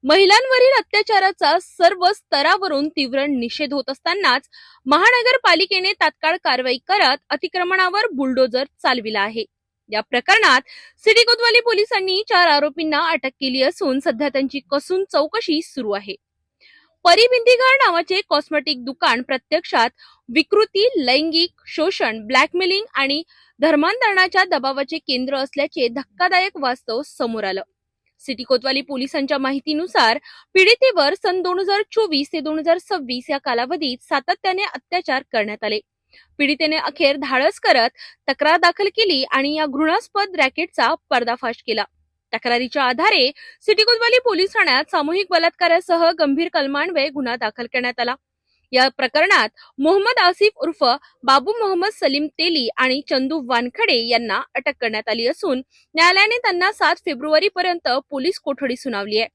महिलांवरील अत्याचाराचा सर्व स्तरावरून तीव्र निषेध होत असतानाच महानगरपालिकेने तात्काळ कारवाई करत अतिक्रमणावर बुलडोजर चालविला आहे. या प्रकरणात सिटी कोतवाली पोलिसांनी 4 आरोपींना अटक केली असून सध्या त्यांची कसून चौकशी सुरू आहे. परी बिंदीघर नावाचे कॉस्मेटिक दुकान प्रत्यक्षात विकृती, लैंगिक शोषण, ब्लॅकमेलिंग आणि धर्मांतरणाच्या दबावाचे केंद्र असल्याचे धक्कादायक वास्तव समोर आलं. सिटी कोतवाली पोलिसांच्या माहितीनुसार पीडितेवर सन 2024 ते 2026 या कालावधीत सातत्याने अत्याचार करण्यात आले. पीडितेने अखेर धाडस करत तक्रार दाखल केली आणि या घृणास्पद रॅकेटचा पर्दाफाश केला. तक्रारीच्या आधारे सिटी कोतवाली पोलीस ठाण्यात सामूहिक बलात्कारासह गंभीर कलमान्वये गुन्हा दाखल करण्यात आला. या प्रकरणात मोहम्मद आसिफ उर्फ बाबू मोहम्मद सलीम तेली आणि चंदू वानखडे यांना अटक करण्यात आली असून न्यायालयाने त्यांना 7 फेब्रुवारी पर्यंत पोलीस कोठडी सुनावली आहे.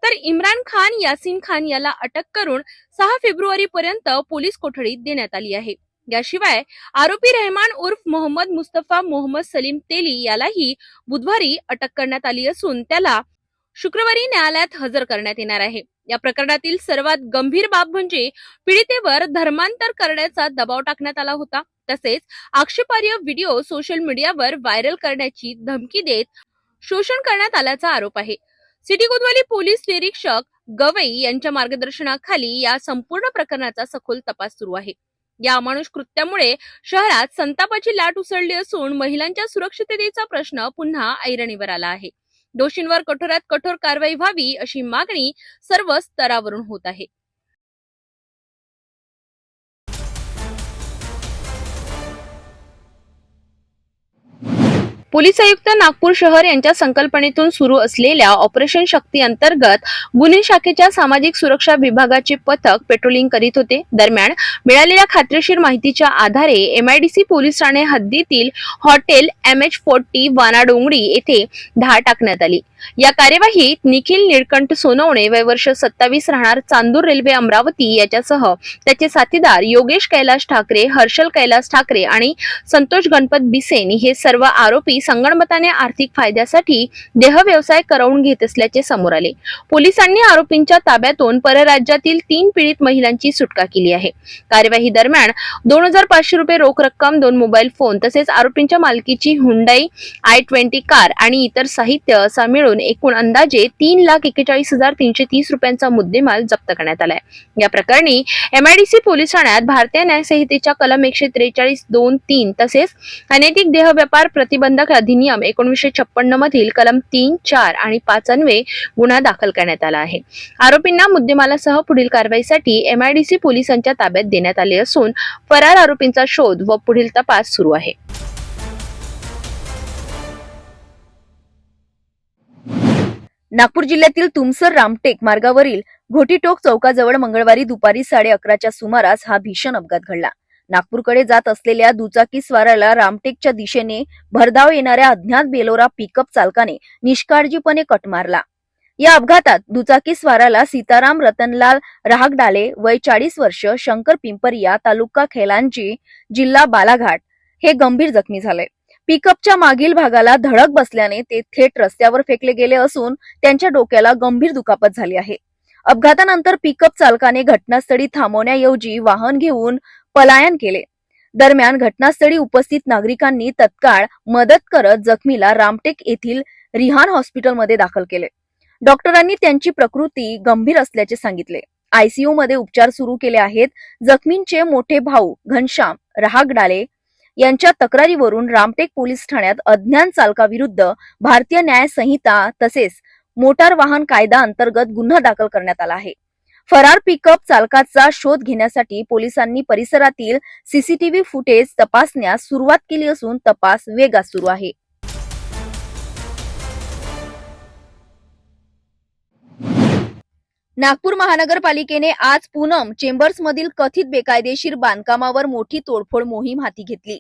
तर इम्रान खान यासीन खान याला अटक करून 6 फेब्रुवारी पर्यंत पोलीस कोठडीत देण्यात आली आहे. याशिवाय आरोपी रहमान उर्फ मोहम्मद मुस्तफा मोहम्मद सलीम तेली यालाही बुधवारी अटक करण्यात आली असून त्याला शुक्रवारी न्यायालयात हजर करण्यात येणार आहे. या प्रकरणातील सर्वात गंभीर बाब म्हणजे पीडितेवर धर्मांतर करण्याचा दबाव टाकण्यात आला होता. तसेच आक्षेपार्ह व्हिडिओ सोशल मीडियावर व्हायरल करण्याची धमकी देत शोषण करण्यात आल्याचा आरोप आहे. सिटी कोतवाली पोलीस निरीक्षक गवई यांच्या मार्गदर्शनाखाली या संपूर्ण प्रकरणाचा सखोल तपास सुरू आहे. या अमानुष कृत्यामुळे शहरात संतापाची लाट उसळली असून महिलांच्या सुरक्षिततेचा प्रश्न पुन्हा ऐरणीवर आला आहे. दोषींवर कठोरात कठोर कारवाई व्हावी अशी मागणी सर्व स्तरावरून होत आहे. पोलीस आयुक्त नागपूर शहर यांच्या संकल्पनेतून सुरू असलेल्या ऑपरेशन शक्ती अंतर्गत गुन्हे शाखेच्या सामाजिक सुरक्षा विभागाचे पथक पेट्रोलिंग करीत होते. दरम्यान मिळालेल्या खात्रीशीर माहितीच्या आधारे MIDC पोलीस ठाणे हद्दीतील हॉटेल MH40 वानाडोंगरी येथे धाड टाकण्यात आली. या कार्यवाहीत निखिल निळकंठ सोनवणे वय वर्ष 27 राहणार चांदूर रेल्वे अमरावती याच्यासह त्याचे साथीदार योगेश कैलास ठाकरे, हर्षल कैलास ठाकरे आणि संतोष गणपत बिसेन हे सर्व आरोपी संगणमताने आर्थिक फायद्यासाठी देह व्यवसाय करवून घेत असल्याचे समोर आले. पोलिसांनी आरोपींच्या ताब्यातून परराज्यातील 3 पीडित महिलांची सुटका केली आहे. कार्यवाही दरम्यान 2500 रुपये रोख रक्कम, 2 मोबाईल फोन तसेच आरोपींच्या मालकीची हुंडाई i20 कार आणि इतर साहित्य असा मिळून एकूण अंदाजे 3,41,330 रुपयांचा मुद्देमाल जप्त करण्यात आलाय. या प्रकरणी MIDC पोलीस ठाण्यात भारतीय न्याय संहितेच्या कलम 143(2)(3) तसेच अनैतिक देह व्यापार प्रतिबंधक अधिनियम 1956 मधील कलम 3, 4 आणि 5 अन्वये गुन्हा दाखल करण्यात आला आहे. आरोपींना मुद्देमालासह पुढील कारवाईसाठी MIDC पोलिसांच्या ताब्यात देण्यात आले असून फरार आरोपींचा शोध व पुढील तपास सुरू आहे. नागपूर जिल्ह्यातील तुमसर रामटेक मार्गावरील घोटीटोक चौकाजवळ मंगळवारी दुपारी 11:30च्या सुमारास हा भीषण अपघात घडला. नागपूरकडे जात असलेल्या दुचाकी स्वाराला रामटेकच्या दिशेने भरधाव येणाऱ्या अज्ञात बेलोरा पिकअप चालकाने निष्काळजीपणे कट मारला. या अपघातात दुचाकी स्वाराला सीताराम रतनलाल राहगडाले वय 40 वर्ष, शंकर पिंपरिया, तालुका खैलांजी, जिल्हा बालाघाट हे गंभीर जखमी झाले. पिकअपच्या मागील भागाला धडक बसल्याने ते थेट रस्त्यावर फेकले गेले असून त्यांच्या डोक्याला गंभीर दुखापत झाली आहे. अपघातानंतर पिकअप चालकाने घटनास्थळी थांबवण्याऐवजी वाहन घेऊन पलायन केले. दरम्यान घटनास्थळी उपस्थित नागरिकांनी तत्काळ मदत करत जखमीला रामटेक येथील रिहान हॉस्पिटलमध्ये दाखल केले. डॉक्टरांनी त्यांची प्रकृती गंभीर असल्याचे सांगितले. ICU मध्ये उपचार सुरू केले आहेत. जखमींचे मोठे भाऊ घनश्याम राहगडाले यांच्या तक्रारीवरून रामटेक पोलीस ठाण्यात अज्ञान चालकाविरुद्ध भारतीय न्याय संहिता तसेच मोटार वाहन कायदा अंतर्गत गुन्हा दाखल करण्यात आला आहे. फरार पिकअप चालकाचा शोध घेण्यासाठी पोलिसांनी परिसरातील CCTV फुटेज तपासण्यास सुरुवात केली असून तपास वेगात सुरू आहे. नागपूर महानगरपालिकेने आज पूनम चेंबर्समधील कथित बेकायदेशीर बांधकामावर मोठी तोडफोड मोहीम हाती घेतली.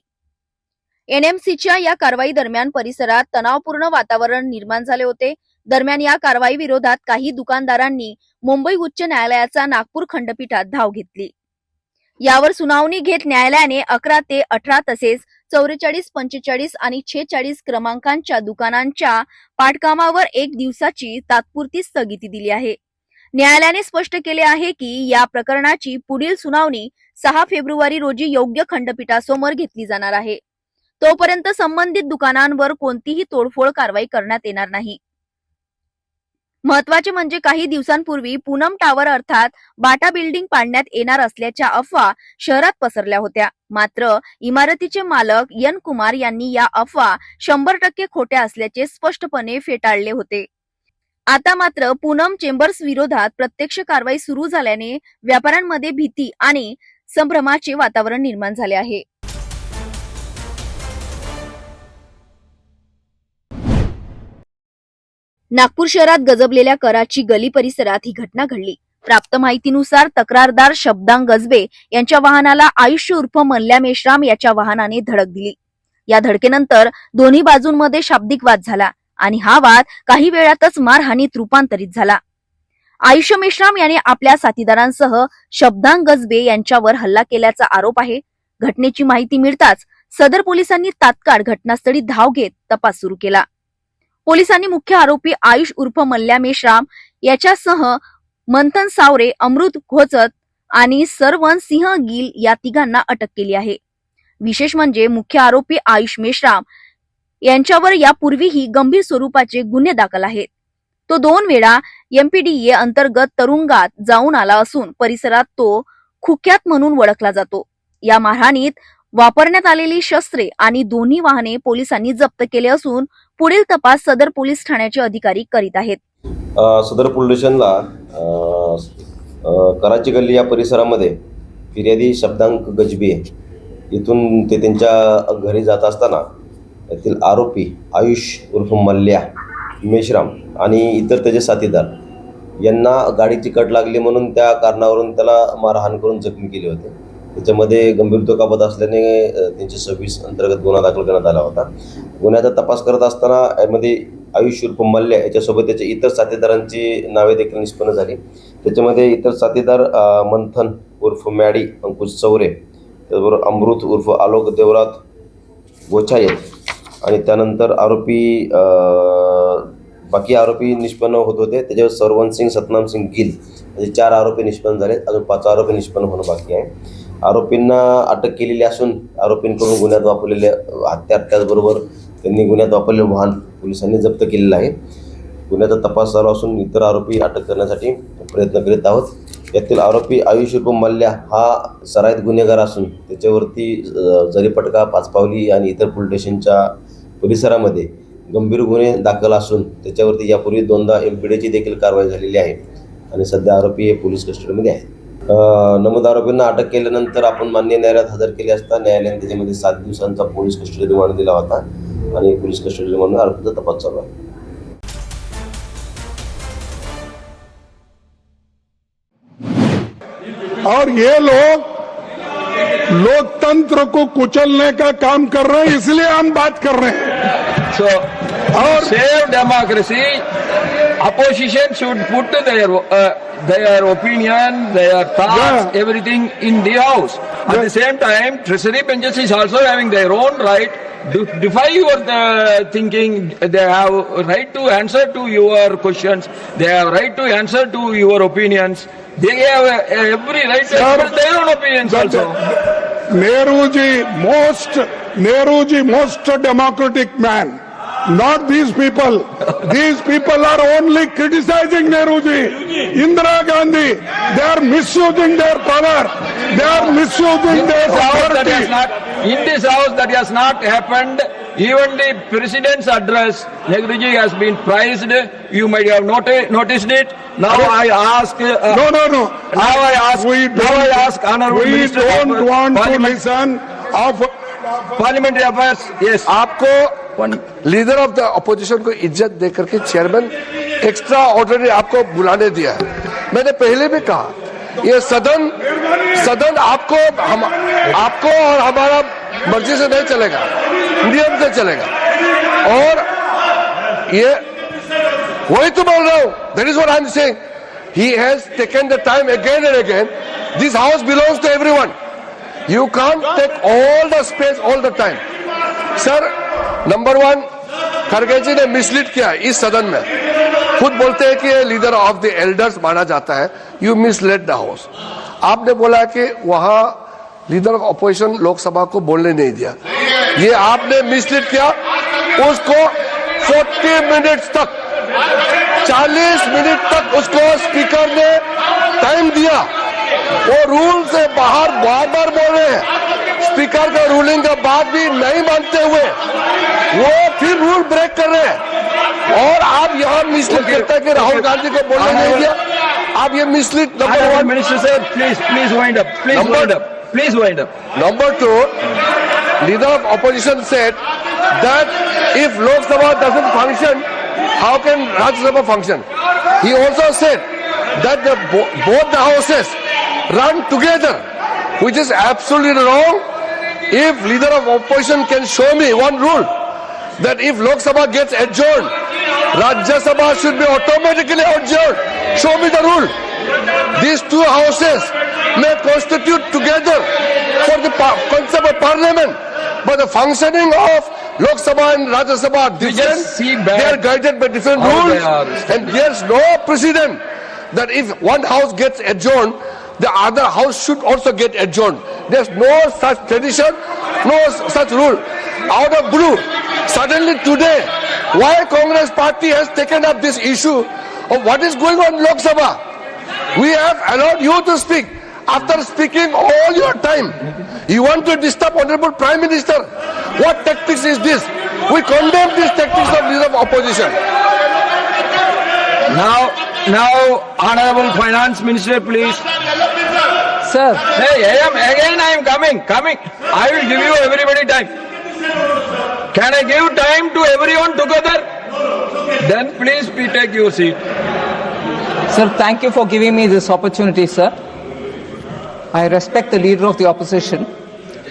NMCच्या या कारवाई दरम्यान परिसरात तणावपूर्ण वातावरण निर्माण झाले होते. दरम्यान या कारवाई विरोधात काही दुकानदारांनी मुंबई उच्च न्यायालयाचा नागपूर खंडपीठात धाव घेतली. यावर सुनावणी घेत न्यायालयाने 11 ते 18 तसेच 44, 45 आणि 46 क्रमांकांच्या दुकानांच्या पाठकामावर 1 दिवसाची तात्पुरती स्थगिती दिली आहे. न्यायालयाने स्पष्ट केले आहे की या प्रकरणाची पुढील सुनावणी 6 फेब्रुवारी रोजी योग्य खंडपीठासमोर घेतली जाणार आहे. तोपर्यंत संबंधित दुकानांवर कोणतीही तोडफोड कारवाई करण्यात येणार नाही. महत्वाचे म्हणजे काही दिवसांपूर्वी पूनम टावर अर्थात बाटा बिल्डिंग पाडण्यात येणार असल्याच्या अफवा शहरात पसरल्या होत्या. मात्र इमारतीचे मालक एन कुमार यांनी या अफवा 100% खोट्या असल्याचे स्पष्टपणे फेटाळले होते. आता मात्र पूनम चेंबर्स विरोधात प्रत्यक्ष कारवाई सुरू झाल्याने व्यापाऱ्यांमध्ये भीती आणि संभ्रमाचे वातावरण निर्माण झाले आहे. नागपूर शहरात गजबलेल्या कराची गली परिसरात ही घटना घडली. प्राप्त माहितीनुसार तक्रारदार शब्दांग गजबे यांच्या वाहनाला आयुष्य उर्फ मल्ल्या मेश्राम याच्या वाहनाने धडक दिली. या धडकेनंतर दोन्ही बाजूंमध्ये शाब्दिक वाद झाला आणि हा वाद काही वेळातच मारहाणीत रूपांतरित झाला. आयुष्य मेश्राम याने आपल्या साथीदारांसह शब्दांग गजबे यांच्यावर हल्ला केल्याचा आरोप आहे. घटनेची माहिती मिळताच सदर पोलिसांनी तात्काळ घटनास्थळी धाव घेत तपास सुरू केला. पोलिसांनी मुख्य आरोपी आयुष उर्फ मल्ल्या मेश्राम याच्यासह मंथन सावरे, अमृत घोचत आणि सरवन सिंह गिल या तिघांना अटक केली आहे. विशेष म्हणजे मुख्य आरोपी आयुष मेश्राम यांच्यावर यापूर्वीही गंभीर स्वरूपाचे गुन्हे दाखल आहेत. तो 2 वेळा MPDA अंतर्गत तुरुंगात जाऊन आला असून परिसरात तो कुख्यात म्हणून ओळखला जातो. या मारहाणीत वापरण्यात आलेली शस्त्रे आणि दोन्ही वाहने पोलिसांनी जप्त केले असून पुढील तपास सदर पोलीस ठाण्याचे अधिकारी करीत आहेत. सदर पोलीस स्टेशनला कराची गल्ली या परिसरामध्ये फिर्यादी शब्दांग गजबे इथून ते त्यांच्या घरी जात असताना येथील आरोपी आयुष उर्फ मल्ल्या मेश्राम आणि इतर त्याचे साथीदार यांना गाडीची कट लागली म्हणून त्या कारणावरून त्याला मारहाण करून जखमी केले होते. त्याच्यामध्ये गंभीर दुखापत असल्याने 326 अंतर्गत गुन्हा दाखल करण्यात आला होता. गुन्ह्याचा तपास करत असताना यामध्ये आयुष उर्फ मल्ल्या याच्यासोबत त्याच्या इतर साथीदारांची नावे देखील निष्पन्न झाली. त्याच्यामध्ये इतर साथीदार मंथन उर्फ मॅडी अंकुश चौरे, त्याचबरोबर अमृत उर्फ आलोक देवरात गोछायत आणि त्यानंतर बाकी आरोपी निष्पन्न होत होते. त्याच्यावर सरवन सिंग, सतनाम सिंग गिल असे 4 आरोपी निष्पन्न झाले. अजून 5 आरोपी निष्पन्न होणं बाकी आहे. आरोपींना अटक केलेली असून आरोपींकडून गुन्ह्यात वापरलेले हत्यार त्याचबरोबर त्यांनी गुन्ह्यात वापरलेले वाहन पोलिसांनी जप्त केलेलं आहे. गुन्ह्याचा तपास चालू असून इतर आरोपी अटक करण्यासाठी प्रयत्न करीत आहोत. यातील आरोपी आयुष उर्फ मल्ल्या हा सराईत गुन्हेगार असून त्याच्यावरती जरीपटका, पाचपावली आणि इतर पोलीस स्टेशनच्या परिसरामध्ये गंभीर गुन्हे दाखल असून त्याच्यावरती यापूर्वी 2दा MPDAची देखील कारवाई झालेली आहे आणि सध्या आरोपी हे पोलीस कस्टडीमध्ये आहेत. नमूद आरोपींना अटक केल्यानंतर आपण मान्य न्यायालयात हजर केले असता न्यायालयाने त्याच्यामध्ये 7 दिवसांचा पोलीस कस्टडी रिमांड दिला होता आणि पोलीस कस्टडी रिमांड आरोपीचा तपास चालू आहे. और ये लोग लोकतंत्र को कुचलने का काम कर रहे हैं, इसलिए हम बात कर रहे हैं. और save democracy, opposition should put their opinion, their thoughts, everything in the house. At the same time, treasury benches is also having their own right to defy your thinking. They have right to answer to your questions. They have right to answer to your opinions. They have every right to express their own opinions also. Nehru ji most democratic man. Not these people. These people are only criticizing Nehruji. Indira Gandhi, they are misusing their power. They are misusing their authority. In this house that has not happened. Even the president's address, Nehruji has been praised. You might have noticed it. Now I ask. No. Now I ask honorable We Minister don't of want to Parliament. listen of Parliamentary affairs. Yes. आपको leader of the opposition को इज्जत दे करके chairman extra ordinary आपको बुलाने दिया है. मैंने पहले भी कहा ये सदन आपको और हमारा मर्जी से नहीं चलेगा, नियम से चलेगा. और ये वही तो बोल रहा हूं. That is what I am saying. He has taken the time again and again. This house belongs to everyone. You can't take all the space all the time. Sir, number 1 खड़गे जी ने मिसलीड किया इस सदन में. खुद बोलते हैं कि leader of the elders माना जाता है. You misled the house. आपने बोला कि वहां लीडर ऑफ अपोजिशन लोकसभा को बोलने नहीं दिया. ये आपने मिसलीड किया. उसको 40 मिनट्स तक 40 मिनट तक उसको स्पीकर ने टाइम दिया. वो रूल से बाहर बार बोल रहे हैं. स्पीकर का रूलिंग के बाद भी नहीं मानते हुए वो फिर रूल ब्रेक कर रहे हैं. और आप यहाँ मिसलीड करते हैं कि राहुल गांधी को बोलने नहीं दिया. आप ये मिसलीड. नंबर 1 मिनिस्टर साहब, please wind up. Please wind up. Number 2, leader of opposition said that if Lok Sabha doesn't function, how can Rajya Sabha function? He also said that both the houses run together, which is absolutely wrong. If leader of opposition can show me one rule, that if Lok Sabha gets adjourned, Rajya Sabha should be automatically adjourned. Show me the rule. These two houses may constitute together for the concept of parliament, but the functioning of Lok Sabha and Rajya Sabha are different. They are guided by different rules, and there's no precedent that if one house gets adjourned, the other house should also get adjourned. There's no such tradition, no such rule. Out of blue, suddenly today, why Congress party has taken up this issue of what is going on in Lok Sabha? We have allowed you to speak. After speaking all your time, you want to disturb Honorable Prime Minister. What tactics is this? We condemn these tactics of leader of opposition. Now, Honorable Finance Minister, please. Sir. Hey, I am coming. I will give you everybody time. Can I give time to everyone together? Then please take your seat. Sir, thank you for giving me this opportunity, sir. I respect the leader of the opposition,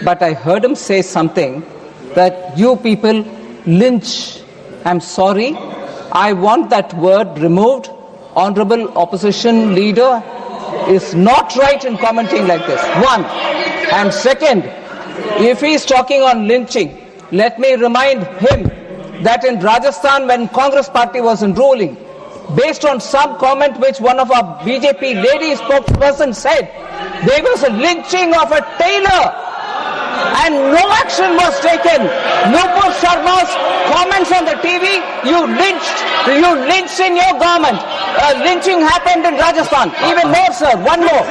but I heard him say something that you people lynch. I'm sorry. I want that word removed. Honorable opposition leader is not right in commenting like this. One. And second, if he is talking on lynching, let me remind him that in Rajasthan, when Congress party was in ruling, based on some comment which one of our BJP lady spokesperson said, there was a lynching of a tailor and no action was taken. Nupur Sharma's comments on the TV, you lynched in your government. Lynching happened in Rajasthan. Even more, sir, one more.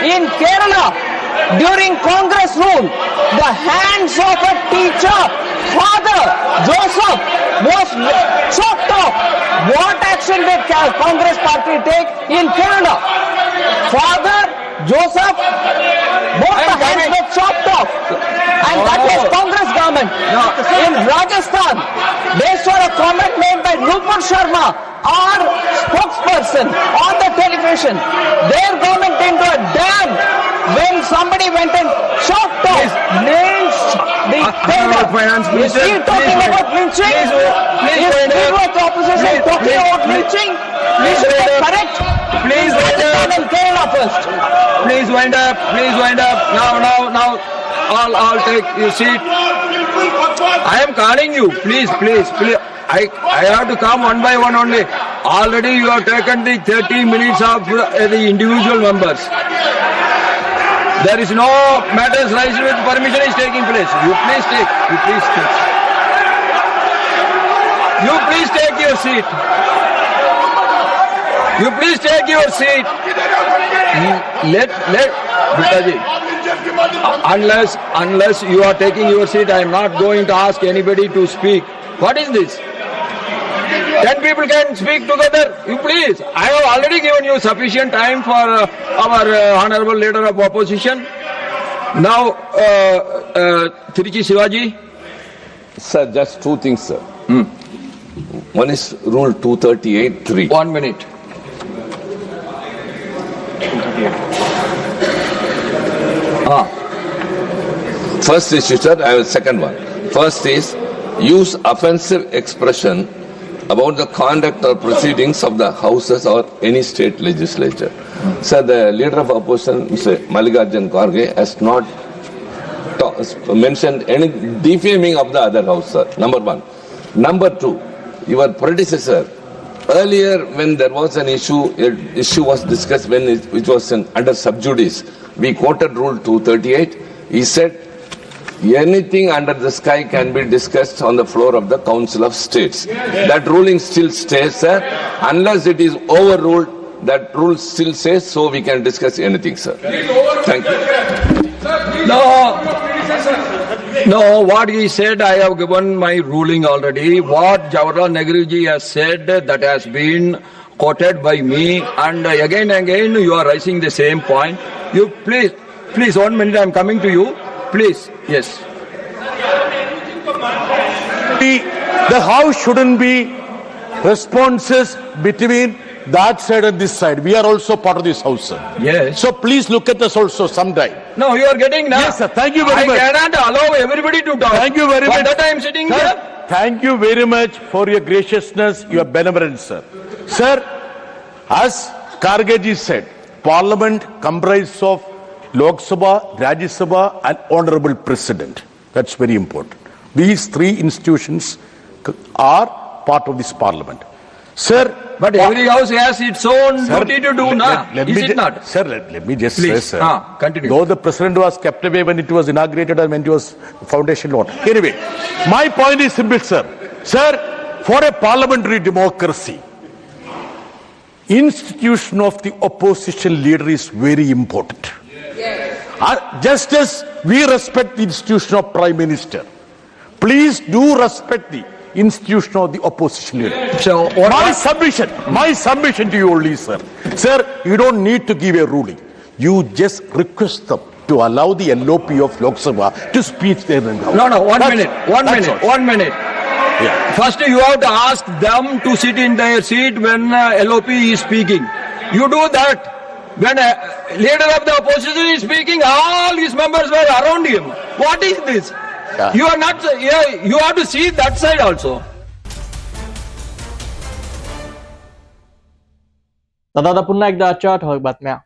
In Kerala, during Congress rule, the hands of a teacher, Father Joseph, was chopped off. What action did Congress party take in Kerala? Father Joseph, both the hands were chopped off. And that was Congress government. In Rajasthan, based on a comment made by Nupur Sharma, our spokesperson on the television, their government into a dam when somebody went and chopped off, lynched the tailor. Is he talking about lynching? Is leader of the opposition talking about lynching? We should get correct. Please wind up. Kerala first. Please wind up. Now. I'll take your seat. I am calling you. Please. I have to come one by one only. Already you have taken the 30 minutes of the individual members. There is no matters raised with permission is taking place. You please take. You please take your seat. You please take your seat. Let Bhutaji. Unless you are taking your seat, I am not going to ask anybody to speak. What is this? 10 people can speak together. You please. I have already given you sufficient time for our honorable leader of opposition. Now, Tiruchi Shivaji. Sir, just two things, sir. One is Rule 238(3). 1 minute. First issue, sir, I have a second one. First is use offensive expression about the conduct or proceedings of the houses or any state legislature. Sir, the leader of opposition, Mr. Mallikarjun Kharge, has not mentioned any defaming of the other house, sir. Number one. Number two, your predecessor, earlier when there was an issue was discussed when it was under sub judice. We quoted Rule 238. He said, anything under the sky can be discussed on the floor of the Council of States. That ruling still stays, sir. Unless it is overruled, that rule still says, so we can discuss anything, sir. Thank you. No, what he said, I have given my ruling already. What Jawaharlal Nehru ji has said, that has been quoted by me, and again you are raising the same point. You please 1 minute, I am coming to you. Please, yes. The House shouldn't be responses between that side and this side. We are also part of this house, sir. Yes. So please look at us also sometime. No, you are getting now. Yes, sir. Thank you very much. I cannot allow everybody to talk. Thank you very For much. that I am sitting Sir, here. thank you very much for your graciousness, your benevolence, sir. Sir, as Kargeji said, Parliament comprises of Lok Sabha, Rajya Sabha and Honorable President. That's very important. These three institutions are part of this Parliament. Sir, But every house has its own duty to do, na? Is it not? Sir, let me just Please, say, sir. continue. Though the president was kept away when it was inaugurated and when it was foundation law. Anyway, my point is simple, sir. Sir, for a parliamentary democracy, institution of the opposition leader is very important. Just as we respect the institution of Prime Minister, please do respect the institution of the opposition leader. So, my submission to you only, sir. Sir, you don't need to give a ruling. You just request them to allow the LOP of Lok Sabha to speak there in the house. No, one That's minute. all. 1 minute. Yeah. First, you have to ask them to sit in their seat when LOP is speaking. You do that. When a leader of the opposition is speaking, all his members were around him. What is this? Yeah. You are not. You have to see that side also. दादा पुन्हा एकदा आजच्या ठळक बातम्या.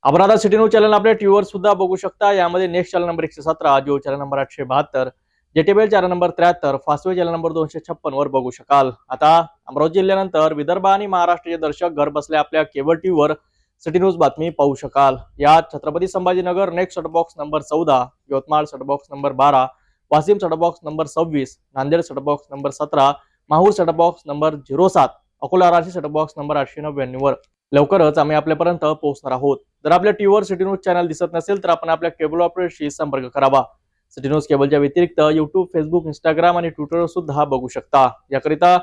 आपण आता city news channel आपल्या टीव्हीवर सुद्धा बघू शकता. यामध्ये next channel number 117, Jio channel number 872, GTPL channel number 73, Fastway channel number 256 वर बघू शकाल. आता अमरावती जिल्ह्यानंतर विदर्भ आणि महाराष्ट्राचे दर्शक घर बसल्या आपल्या केबल टीव्हीवर सिटी न्यूज बातमी पाहू शकाल. यात Chhatrapati Sambhajinagar next set box number 14, Yavatmal set box number 12, Washim set box number 26, Nanded set box number 17, Mahur set box number 07, Akola राशी सेट बॉक्स नंबर 899 वर लवकरच आम्ही आपल्यापर्यंत पोहोचणार आहोत. जर आपल्या टीव्हीवर सिटी न्यूज चॅनल दिसत नसेल तर आपण आपल्या केबल ऑपरेटरशी संपर्क करावा. सिटी न्यूज केबलच्या व्यतिरिक्त युट्यूब, फेसबुक, इंस्टाग्राम आणि ट्विटरवर सुद्धा बघू शकता. याकरिता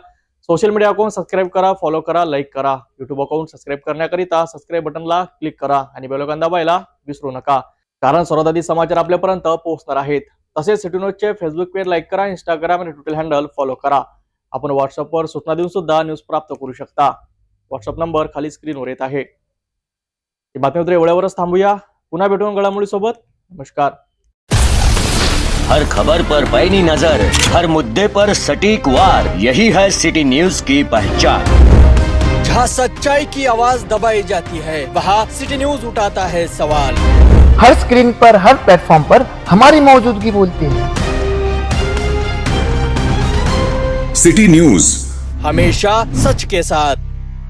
सोशल मीडिया अकाउंट सबस्क्राईब करा, फॉलो करा, लाईक करा. युट्यूब अकाउंट सबस्क्राईब करण्याकरिता सबस्क्राईब बटनला क्लिक करा आणि बेल आयकॉन दाबायला विसरू नका, कारण सर्वात आधी समाचार आपल्यापर्यंत पोहोचणार आहेत. तसेच सिटी न्यूजचे फेसबुक पेज लाईक करा, इंस्टाग्राम आणि ट्विटर हँडल फॉलो करा. आपण व्हॉट्सअपवर सूचना देऊन सुद्धा न्यूज प्राप्त करू शकता. व्हॉट्सअप नंबर खाली स्क्रीनवर येत आहे. ही बातमी तर एवढ्यावरच थांबूया. पुन्हा भेटून घडामोडी सोबत. नमस्कार. हर खबर पर पैनी नजर, हर मुद्दे पर सटीक वार, यही है सिटी न्यूज की पहचान. जहाँ सच्चाई की आवाज दबाई जाती है वहाँ सिटी न्यूज उठाता है सवाल. हर स्क्रीन पर, हर प्लेटफॉर्म पर हमारी मौजूदगी बोलती है. सिटी न्यूज हमेशा सच के साथ.